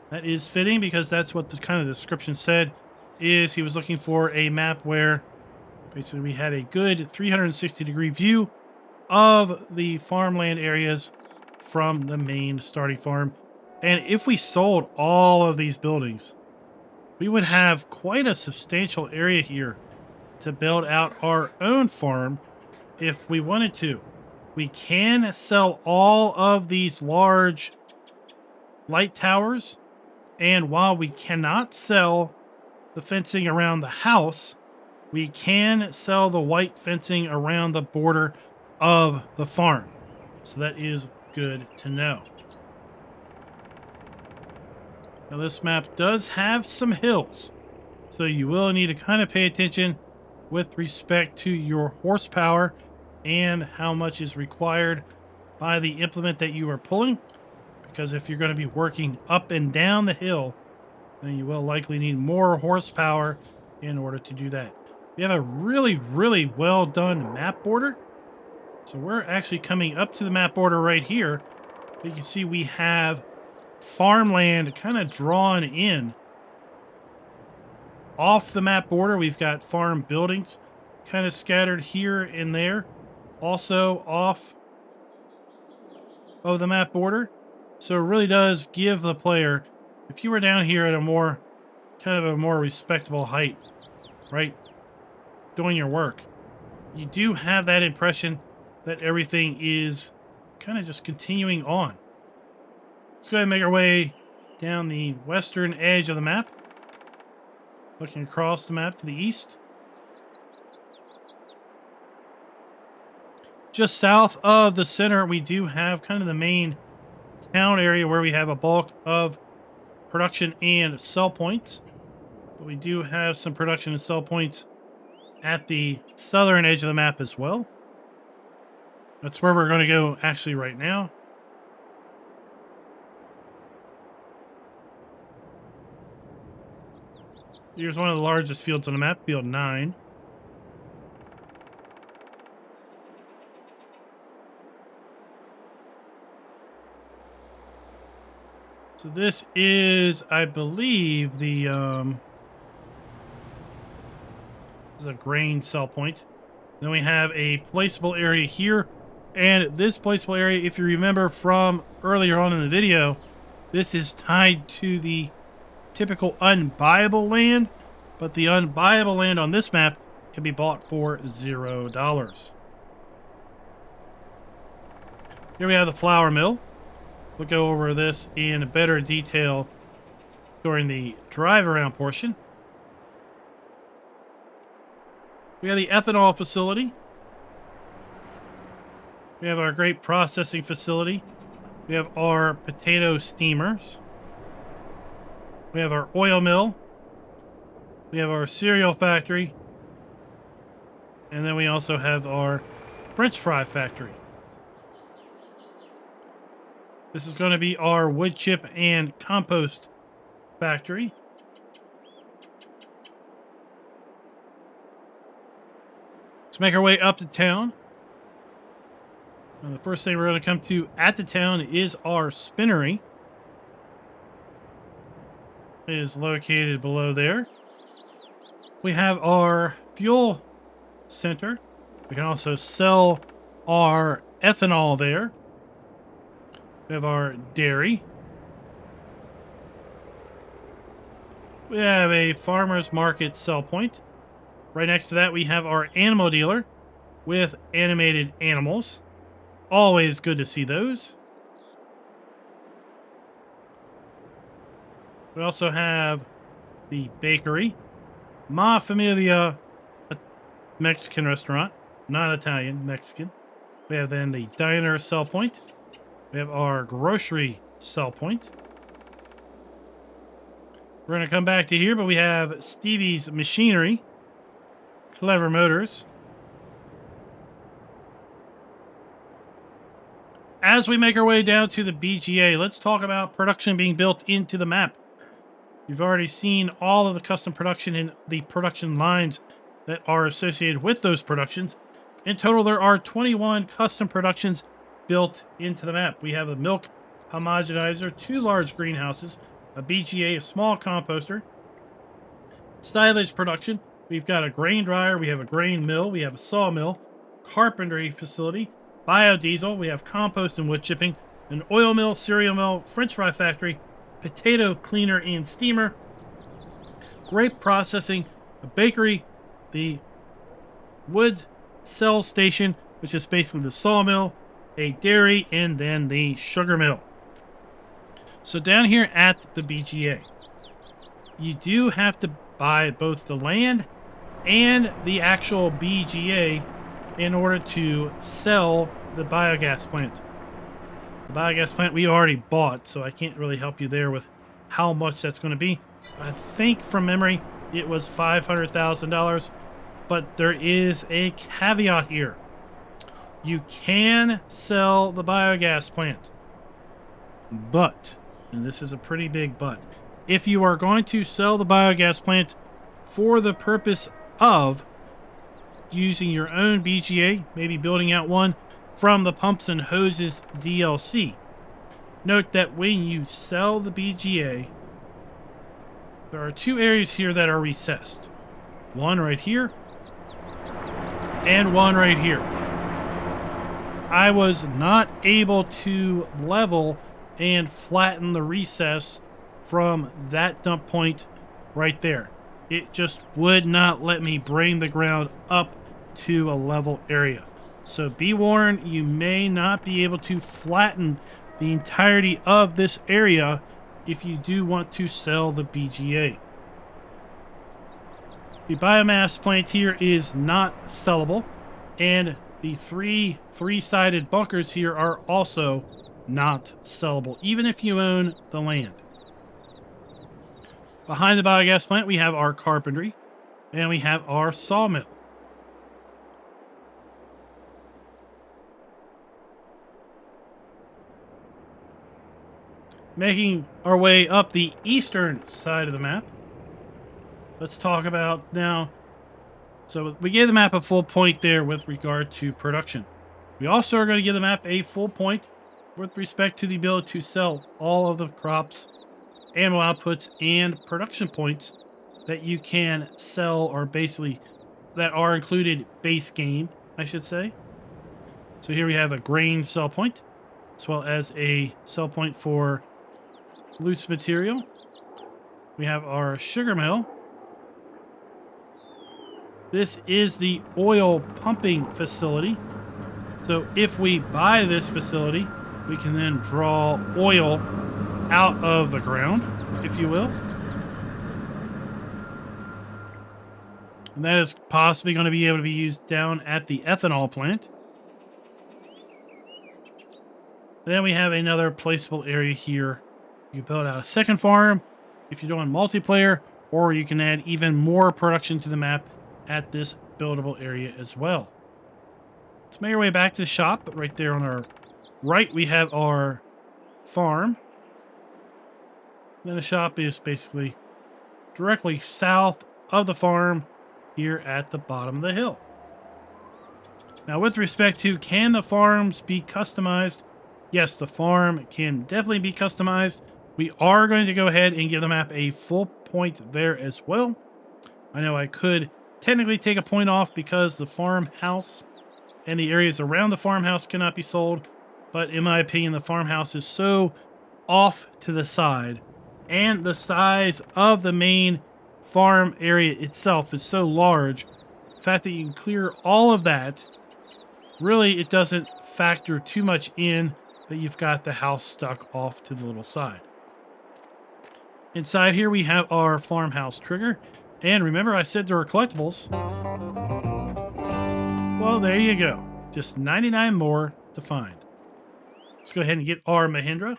That is fitting because that's what the kind of description said, is he was looking for a map where basically we had a good 360-degree view of the farmland areas from the main starting farm. And if we sold all of these buildings, we would have quite a substantial area here to build out our own farm if we wanted to. We can sell all of these large light towers, and while we cannot sell the fencing around the house, we can sell the white fencing around the border of the farm. So that is good to know. Now this map does have some hills, so you will need to kind of pay attention with respect to your horsepower and how much is required by the implement that you are pulling. Because if you're going to be working up and down the hill, then you will likely need more horsepower in order to do that. We have a really, really well done map border. So we're actually coming up to the map border right here. You can see we have farmland kind of drawn in. Off the map border, we've got farm buildings kind of scattered here and there. Also off of the map border. So it really does give the player, if you were down here at a more, kind of a more respectable height, right, doing your work, you do have that impression that everything is kind of just continuing on. Let's go ahead and make our way down the western edge of the map, looking across the map to the east. Just south of the center, we do have kind of the main town area where we have a bulk of production and sell points. But we do have some production and sell points at the southern edge of the map as well. That's where we're going to go actually right now. Here's one of the largest fields on the map, field 9. So this is, I believe, the this is a grain sell point. Then we have a placeable area here. And this placeable area, if you remember from earlier on in the video, this is tied to the typical unbuyable land. But the unbuyable land on this map can be bought for $0. Here we have the flour mill. We'll go over this in better detail during the drive around portion. We have the ethanol facility. We have our great processing facility. We have our potato steamers. We have our oil mill. We have our cereal factory. And then we also have our French fry factory. This is going to be our wood chip and compost factory. Let's make our way up to town. And the first thing we're going to come to at the town is our spinnery. It is located below there. We have our fuel center. We can also sell our ethanol there. We have our dairy. We have a farmer's market sell point. Right next to that, we have our animal dealer with animated animals. Always good to see those. We also have the bakery. Ma Familia, a Mexican restaurant. Not Italian, Mexican. We have then the diner sell point. We have our grocery sell point. We're going to come back to here, but we have Stevie's machinery. Clever Motors. As we make our way down to the BGA, let's talk about production being built into the map. You've already seen all of the custom production and the production lines that are associated with those productions. In total, there are 21 custom productions built into the map. We have a milk homogenizer, 2 large greenhouses, a BGA, a small composter, silage production. We've got a grain dryer, we have a grain mill, we have a sawmill, carpentry facility, biodiesel, we have compost and wood chipping, an oil mill, cereal mill, French fry factory, potato cleaner and steamer, grape processing, a bakery, the wood cell station, which is basically the sawmill, a dairy, and then the sugar mill. So down here at the BGA, you do have to buy both the land and the actual BGA in order to sell the biogas plant. The biogas plant we already bought, so I can't really help you there with how much that's going to be. I think from memory it was $500,000, but there is a caveat here. You can sell the biogas plant, but, and this is a pretty big but, if you are going to sell the biogas plant for the purpose of using your own BGA, maybe building out one from the Pumps and Hoses DLC, note that when you sell the BGA, there are 2 areas here that are recessed. One right here, and one right here. I was not able to level and flatten the recess from that dump point right there. It just would not let me bring the ground up to a level area. So be warned, you may not be able to flatten the entirety of this area if you do want to sell the BGA. The biomass plant here is not sellable, and the three-sided bunkers here are also not sellable, even if you own the land. Behind the biogas plant, we have our carpentry, and we have our sawmill. Making our way up the eastern side of the map, let's talk about now. So we gave the map a full point there with regard to production. We also are going to give the map a full point with respect to the ability to sell all of the crops, animal outputs, and production points that you can sell, or basically that are included base game, I should say. So here we have a grain sell point, as well as a sell point for loose material. We have our sugar mill. This is the oil pumping facility. So if we buy this facility, we can then draw oil out of the ground, if you will. And that is possibly going to be able to be used down at the ethanol plant. Then we have another placeable area here. You can build out a second farm if you're doing multiplayer, or you can add even more production to the map at this buildable area as well. Let's make our way back to the shop, but right there on our right, we have our farm. Then the shop is basically directly south of the farm here at the bottom of the hill. Now, with respect to, can the farms be customized? Yes, the farm can definitely be customized. We are going to go ahead and give the map a full point there as well. I know I could technically take a point off because the farmhouse and the areas around the farmhouse cannot be sold, but in my opinion, the farmhouse is so off to the side, and the size of the main farm area itself is so large. The fact that you can clear all of that, really, it doesn't factor too much in that you've got the house stuck off to the little side. Inside here, we have our farmhouse trigger. And remember, I said there were collectibles. Well, there you go. Just 99 more to find. Let's go ahead and get our Mahindra.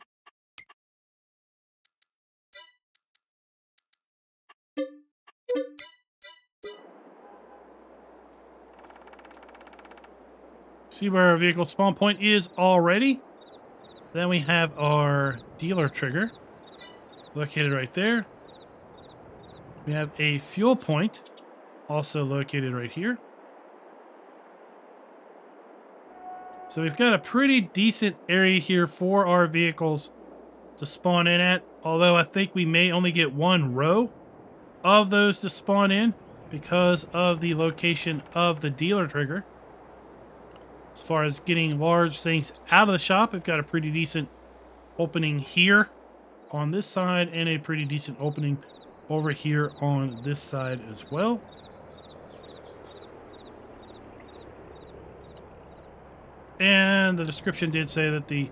See where our vehicle spawn point is already. Then we have our dealer trigger located right there. We have a fuel point also located right here. So we've got a pretty decent area here for our vehicles to spawn in at, although I think we may only get one row of those to spawn in because of the location of the dealer trigger. As far as getting large things out of the shop, we've got a pretty decent opening here on this side and a pretty decent opening over here on this side as well. And the description did say that the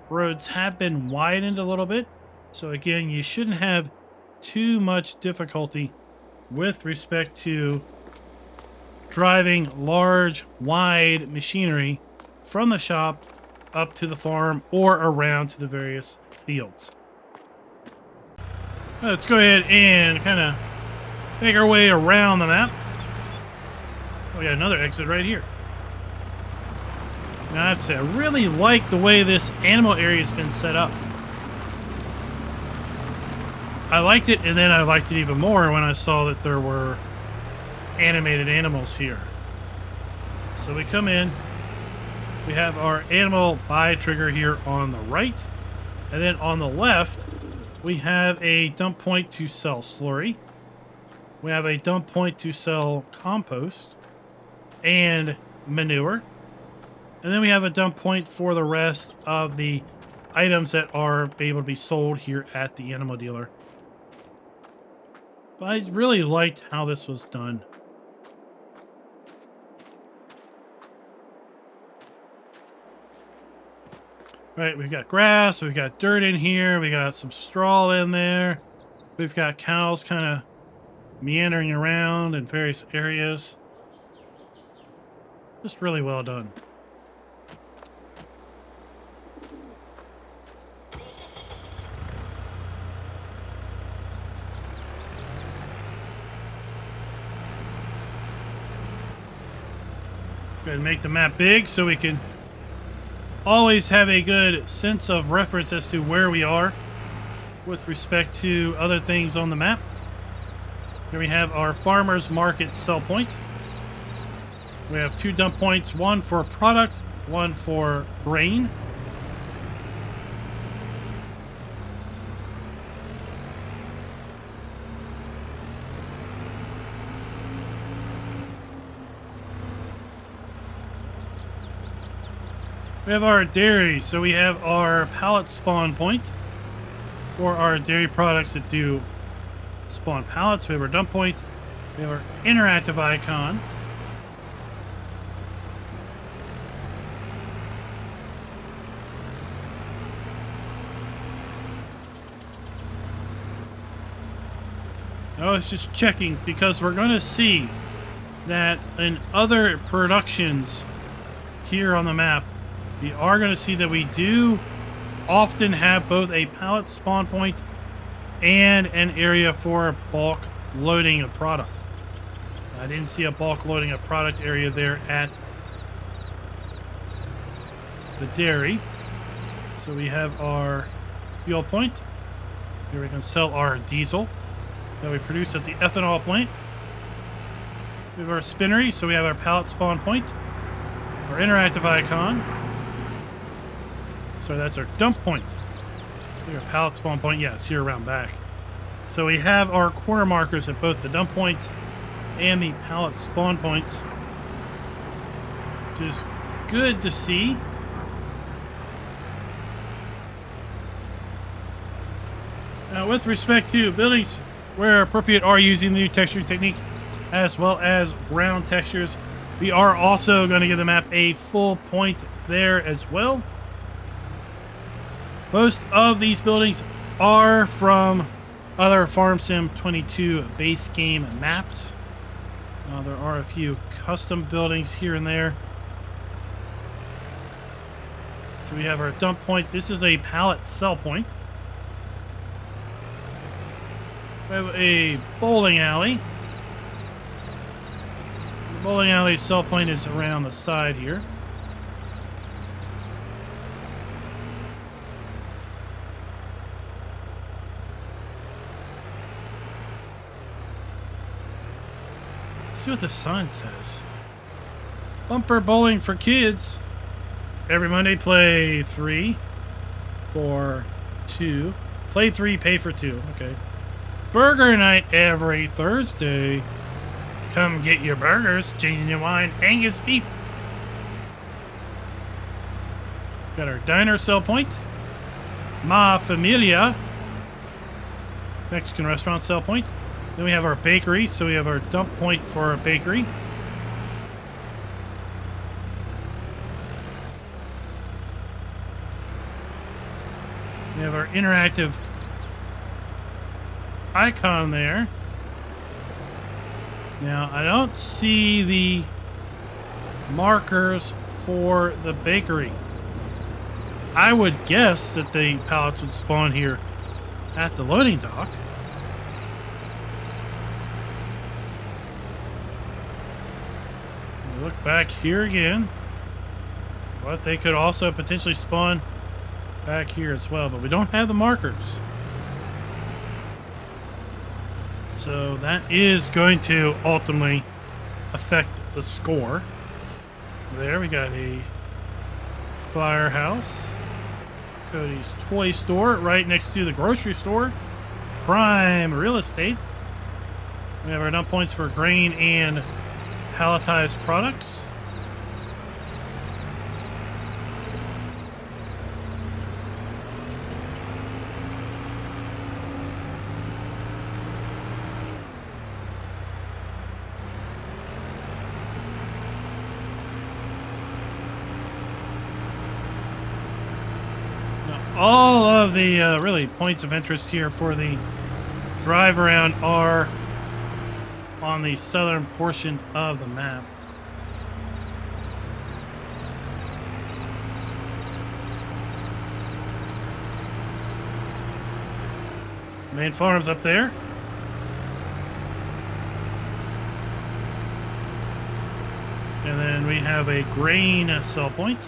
roads have been widened a little bit. So again, you shouldn't have too much difficulty with respect to driving large, wide machinery from the shop up to the farm or around to the various fields. Let's go ahead and kind of make our way around the map. We got another exit right here. Now, I'd say I really like the way this animal area has been set up. I liked it, and then I liked it even more when I saw that there were animated animals here. So we come in, we have our animal buy trigger here on the right, and then on the left, we have a dump point to sell slurry. We have a dump point to sell compost and manure. And then we have a dump point for the rest of the items that are able to be sold here at the animal dealer. But I really liked how this was done. Right, we've got grass, we've got dirt in here, we got some straw in there. We've got cows kind of meandering around in various areas. Just really well done. Go ahead and make the map big so we can always have a good sense of reference as to where we are with respect to other things on the map. Here we have our farmers market sell point. We have 2 dump points, one for product, one for grain. We have our dairy, so we have our pallet spawn point for our dairy products that do spawn pallets. We have our dump point. We have our interactive icon. I was just checking because we're going to see that in other productions here on the map, we are going to see that we do often have both a pallet spawn point and an area for bulk loading a product. I didn't see a bulk loading a product area there at the dairy. So we have our fuel point. Here we can sell our diesel that we produce at the ethanol plant. We have our spinnery, so we have our pallet spawn point, our interactive icon. So that's our dump point. Our pallet spawn point, yeah, it's here around back. So we have our corner markers at both the dump point and the pallet spawn points, which is good to see. Now, with respect to buildings where appropriate are using the new texturing technique as well as ground textures, we are also going to give the map a full point there as well. Most of these buildings are from other Farm Sim 22 base game maps. There are a few custom buildings here and there. So we have our dump point. This is a pallet sell point. We have a bowling alley. The bowling alley sell point is around the side here. Let's see what the sign says. Bumper bowling for kids. Every Monday, play 3 for 2. Play 3, pay for 2. Okay. Burger night every Thursday. Come get your burgers. Genuine Angus beef. Got our diner sell point. Ma Familia. Mexican restaurant sell point. Then we have our bakery. So we have our dump point for our bakery. We have our interactive icon there. Now, I don't see the markers for the bakery. I would guess that the pallets would spawn here at the loading dock. We look back here again. But they could also potentially spawn back here as well, but we don't have the markers. So that is going to ultimately affect the score. There we got a firehouse. Cody's toy store right next to the grocery store. Prime real estate. We have our dump points for grain and palletized products. All of the really points of interest here for the drive around are on the southern portion of the map. Main farm's up there. And then we have a grain sell point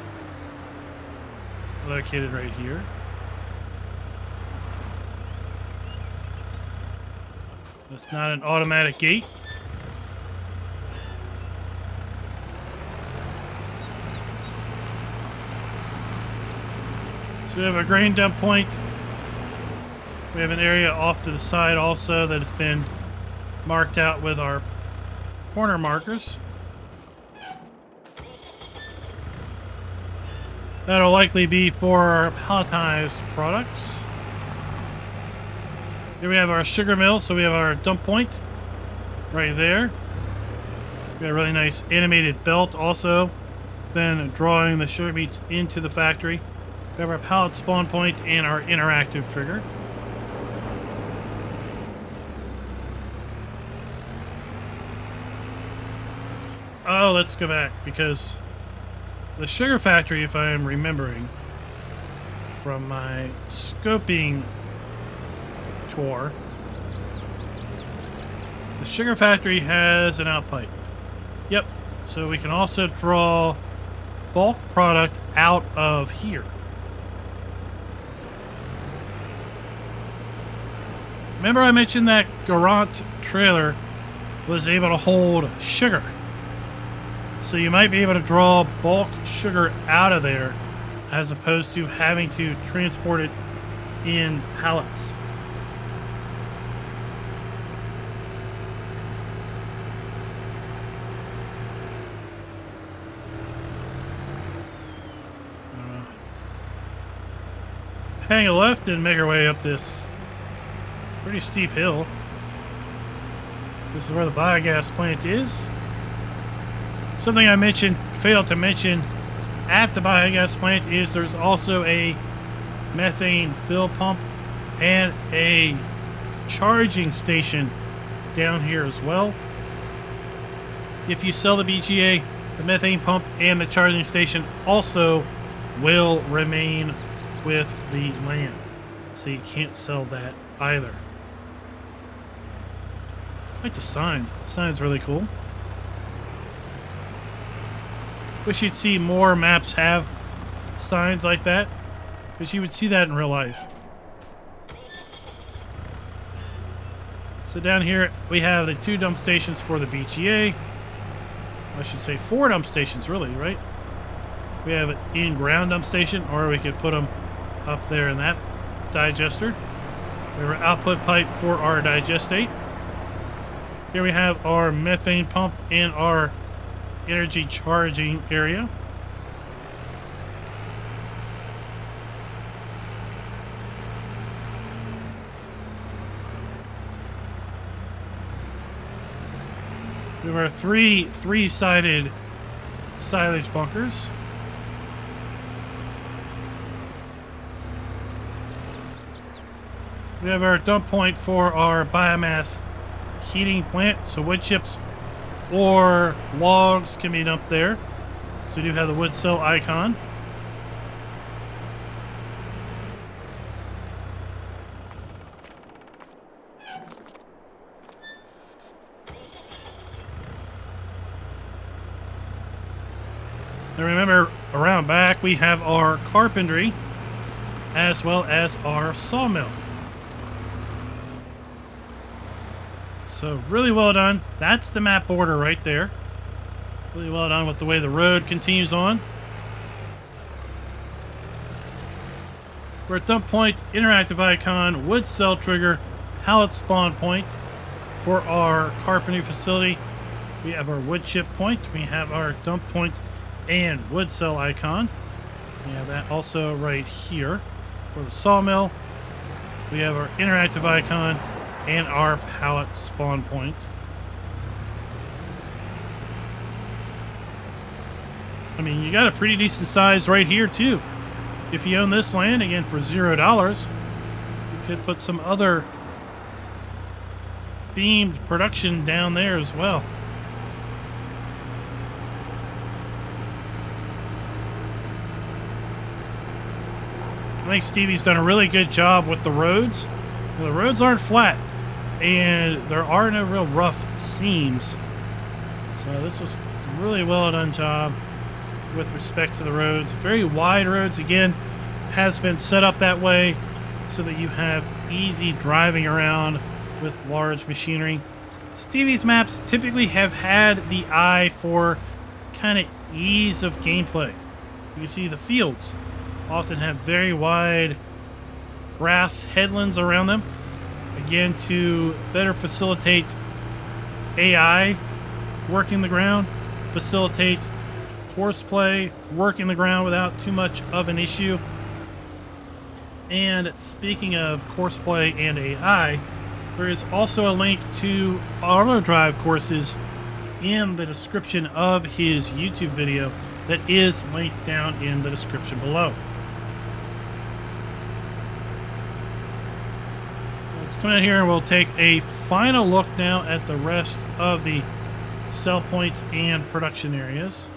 located right here. That's not an automatic gate. So we have a grain dump point. We have an area off to the side also that has been marked out with our corner markers. That'll likely be for our palletized products. Here we have our sugar mill, so we have our dump point right there. We got a really nice animated belt also, then drawing the sugar beets into the factory. We have our pallet spawn point and our interactive trigger. Oh, let's go back, because the sugar factory, if I am remembering from my scoping tour, the sugar factory has an outpipe. Yep, so we can also draw bulk product out of here. Remember I mentioned that Garant trailer was able to hold sugar. So you might be able to draw bulk sugar out of there as opposed to having to transport it in pallets. Hang a left and make our way up this pretty steep hill. This is where the biogas plant is. Something I failed to mention at the biogas plant is there's also a methane fill pump and a charging station down here as well. If you sell the BGA, the methane pump and the charging station also will remain with the land, so you can't sell that either. I like the sign. The sign's really cool. Wish you'd see more maps have signs like that, because you would see that in real life. So down here we have the 2 dump stations for the BGA. I should say 4 dump stations, really, right? We have an in-ground dump station, or we could put them up there in that digester. We have our output pipe for our digestate. Here we have our methane pump and our energy charging area. We have our three-sided silage bunkers. We have our dump point for our biomass heating plant, so wood chips or logs can be dumped there. So we do have the wood cell icon. And remember, around back we have our carpentry as well as our sawmill. So really well done. That's the map border right there. Really well done with the way the road continues on. We're at dump point, interactive icon, wood cell trigger, pallet spawn point. For our carpentry facility, we have our wood chip point. We have our dump point and wood cell icon. We have that also right here. For the sawmill, we have our interactive icon and our pallet spawn point. I mean, you got a pretty decent size right here too. If you own this land, again for $0, you could put some other themed production down there as well. I think Stevie's done a really good job with the roads. The roads aren't flat, and there are no real rough seams. So this was Really well done job with respect to the roads. Very wide roads, again, has been set up that way so that you have easy driving around with large machinery. Stevie's maps typically have had the eye for kind of ease of gameplay. You can see the fields often have very wide grass headlands around them, again to better facilitate AI working the ground, facilitate horseplay working the ground without too much of an issue. And speaking of horseplay and AI, there is also a link to auto drive courses in the description of his YouTube video that is linked down in the description below. Let's come in here and we'll take a final look now at the rest of the sell points and production areas.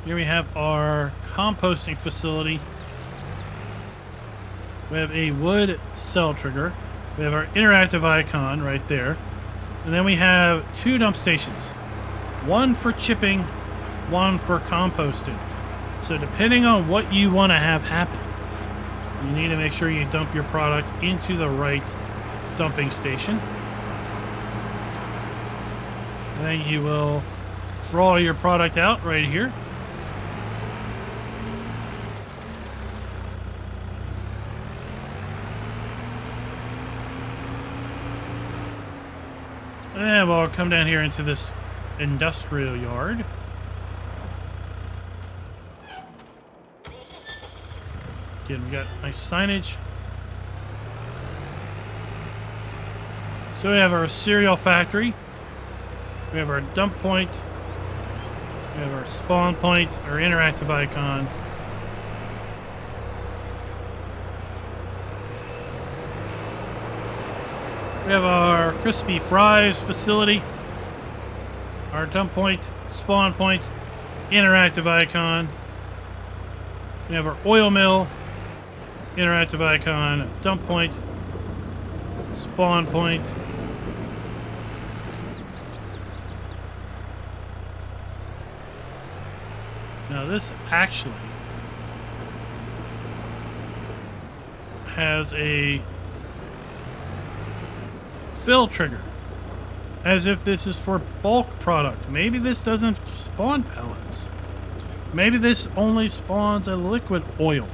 Here we have our composting facility. We have a wood cell trigger. We have our interactive icon right there. And then we have 2 dump stations. One for chipping, one for composting. So depending on what you want to have happen, you need to make sure you dump your product into the right dumping station. And then you will draw your product out right here. And we'll come down here into this industrial yard. Again, we got nice signage. So we have our cereal factory. We have our dump point. We have our spawn point, our interactive icon. We have our crispy fries facility, our dump point, spawn point, interactive icon. We have our oil mill, interactive icon, dump point, spawn point. Now this actually has a fill trigger, as if this is for bulk product. Maybe this doesn't spawn pellets. Maybe this only spawns a liquid oil.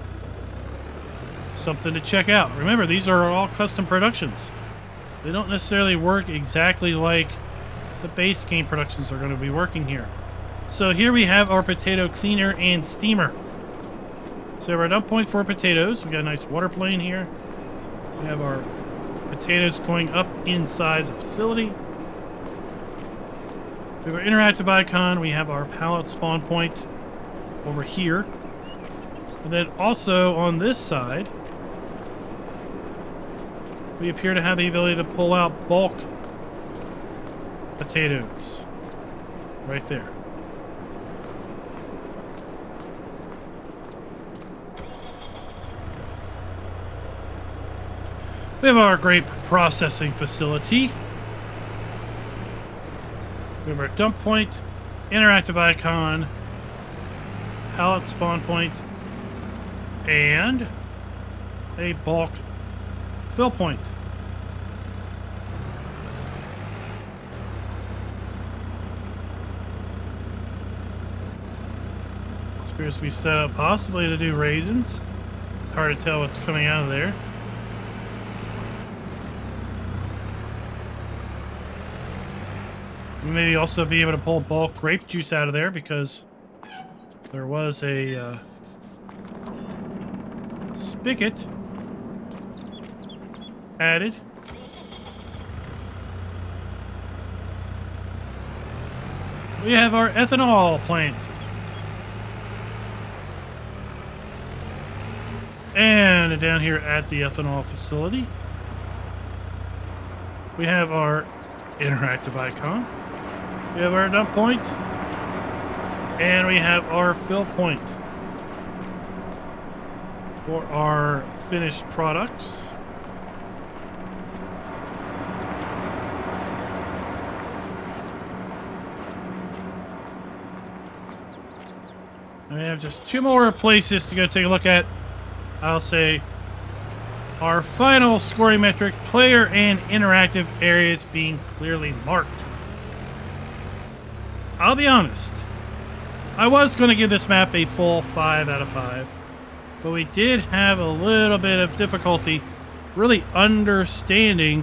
Something to check out. Remember, these are all custom productions. They don't necessarily work exactly like the base game productions are going to be working here. So here we have our potato cleaner and steamer. So we have our dump point for potatoes. We got a nice water plane here. We have our potatoes going up inside the facility. We have our interactive icon. We have our pallet spawn point over here. And then also on this side, we appear to have the ability to pull out bulk potatoes. Right there. We have our grape processing facility. We have our dump point, interactive icon, pallet spawn point, and a bulk fill point. This appears to be set up possibly to do raisins. It's hard to tell what's coming out of there. We may also be able to pull bulk grape juice out of there because there was a spigot added. We have our ethanol plant. And down here at the ethanol facility, we have our interactive icon. We have our dump point, and we have our fill point for our finished products. And we have just 2 more places to go take a look at. I'll say our final scoring metric, player and interactive areas being clearly marked. I'll be honest, I was going to give this map a full 5 out of 5, but we did have a little bit of difficulty really understanding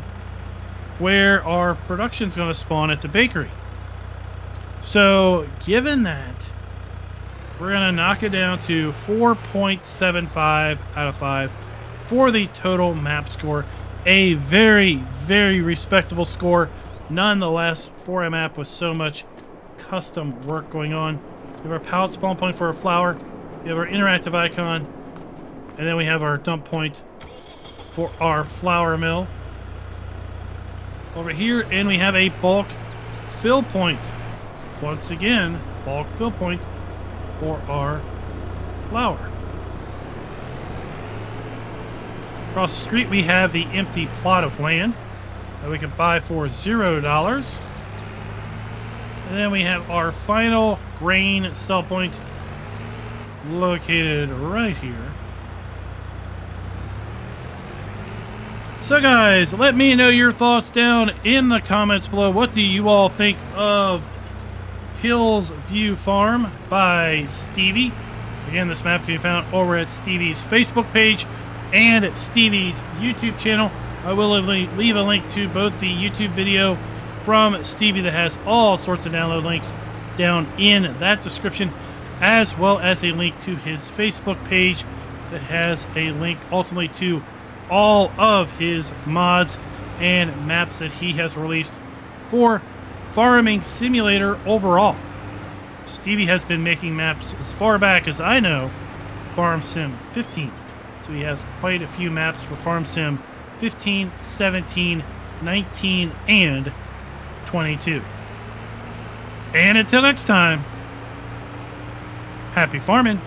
where our production's going to spawn at the bakery. So, given that, we're going to knock it down to 4.75 out of 5 for the total map score. A very, very respectable score, nonetheless, for a map with so much custom work going on. We have our pallet spawn point for our flour, we have our interactive icon, and then we have our dump point for our flour mill. Over here, and we have a bulk fill point. Once again, bulk fill point for our flour. Across the street, we have the empty plot of land that we can buy for $0. And then we have our final grain sell point located right here. So guys, let me know your thoughts down in the comments below. What do you all think of Hills View Farm by Stevie? Again, this map can be found over at Stevie's Facebook page and at Stevie's YouTube channel. I will leave a link to both the YouTube video from Stevie that has all sorts of download links down in that description, as well as a link to his Facebook page that has a link ultimately to all of his mods and maps that he has released for Farming Simulator overall. Stevie has been making maps as far back as I know, Farm Sim 15. So he has quite a few maps for Farm Sim 15, 17, 19, and 22. And until next time, happy farming.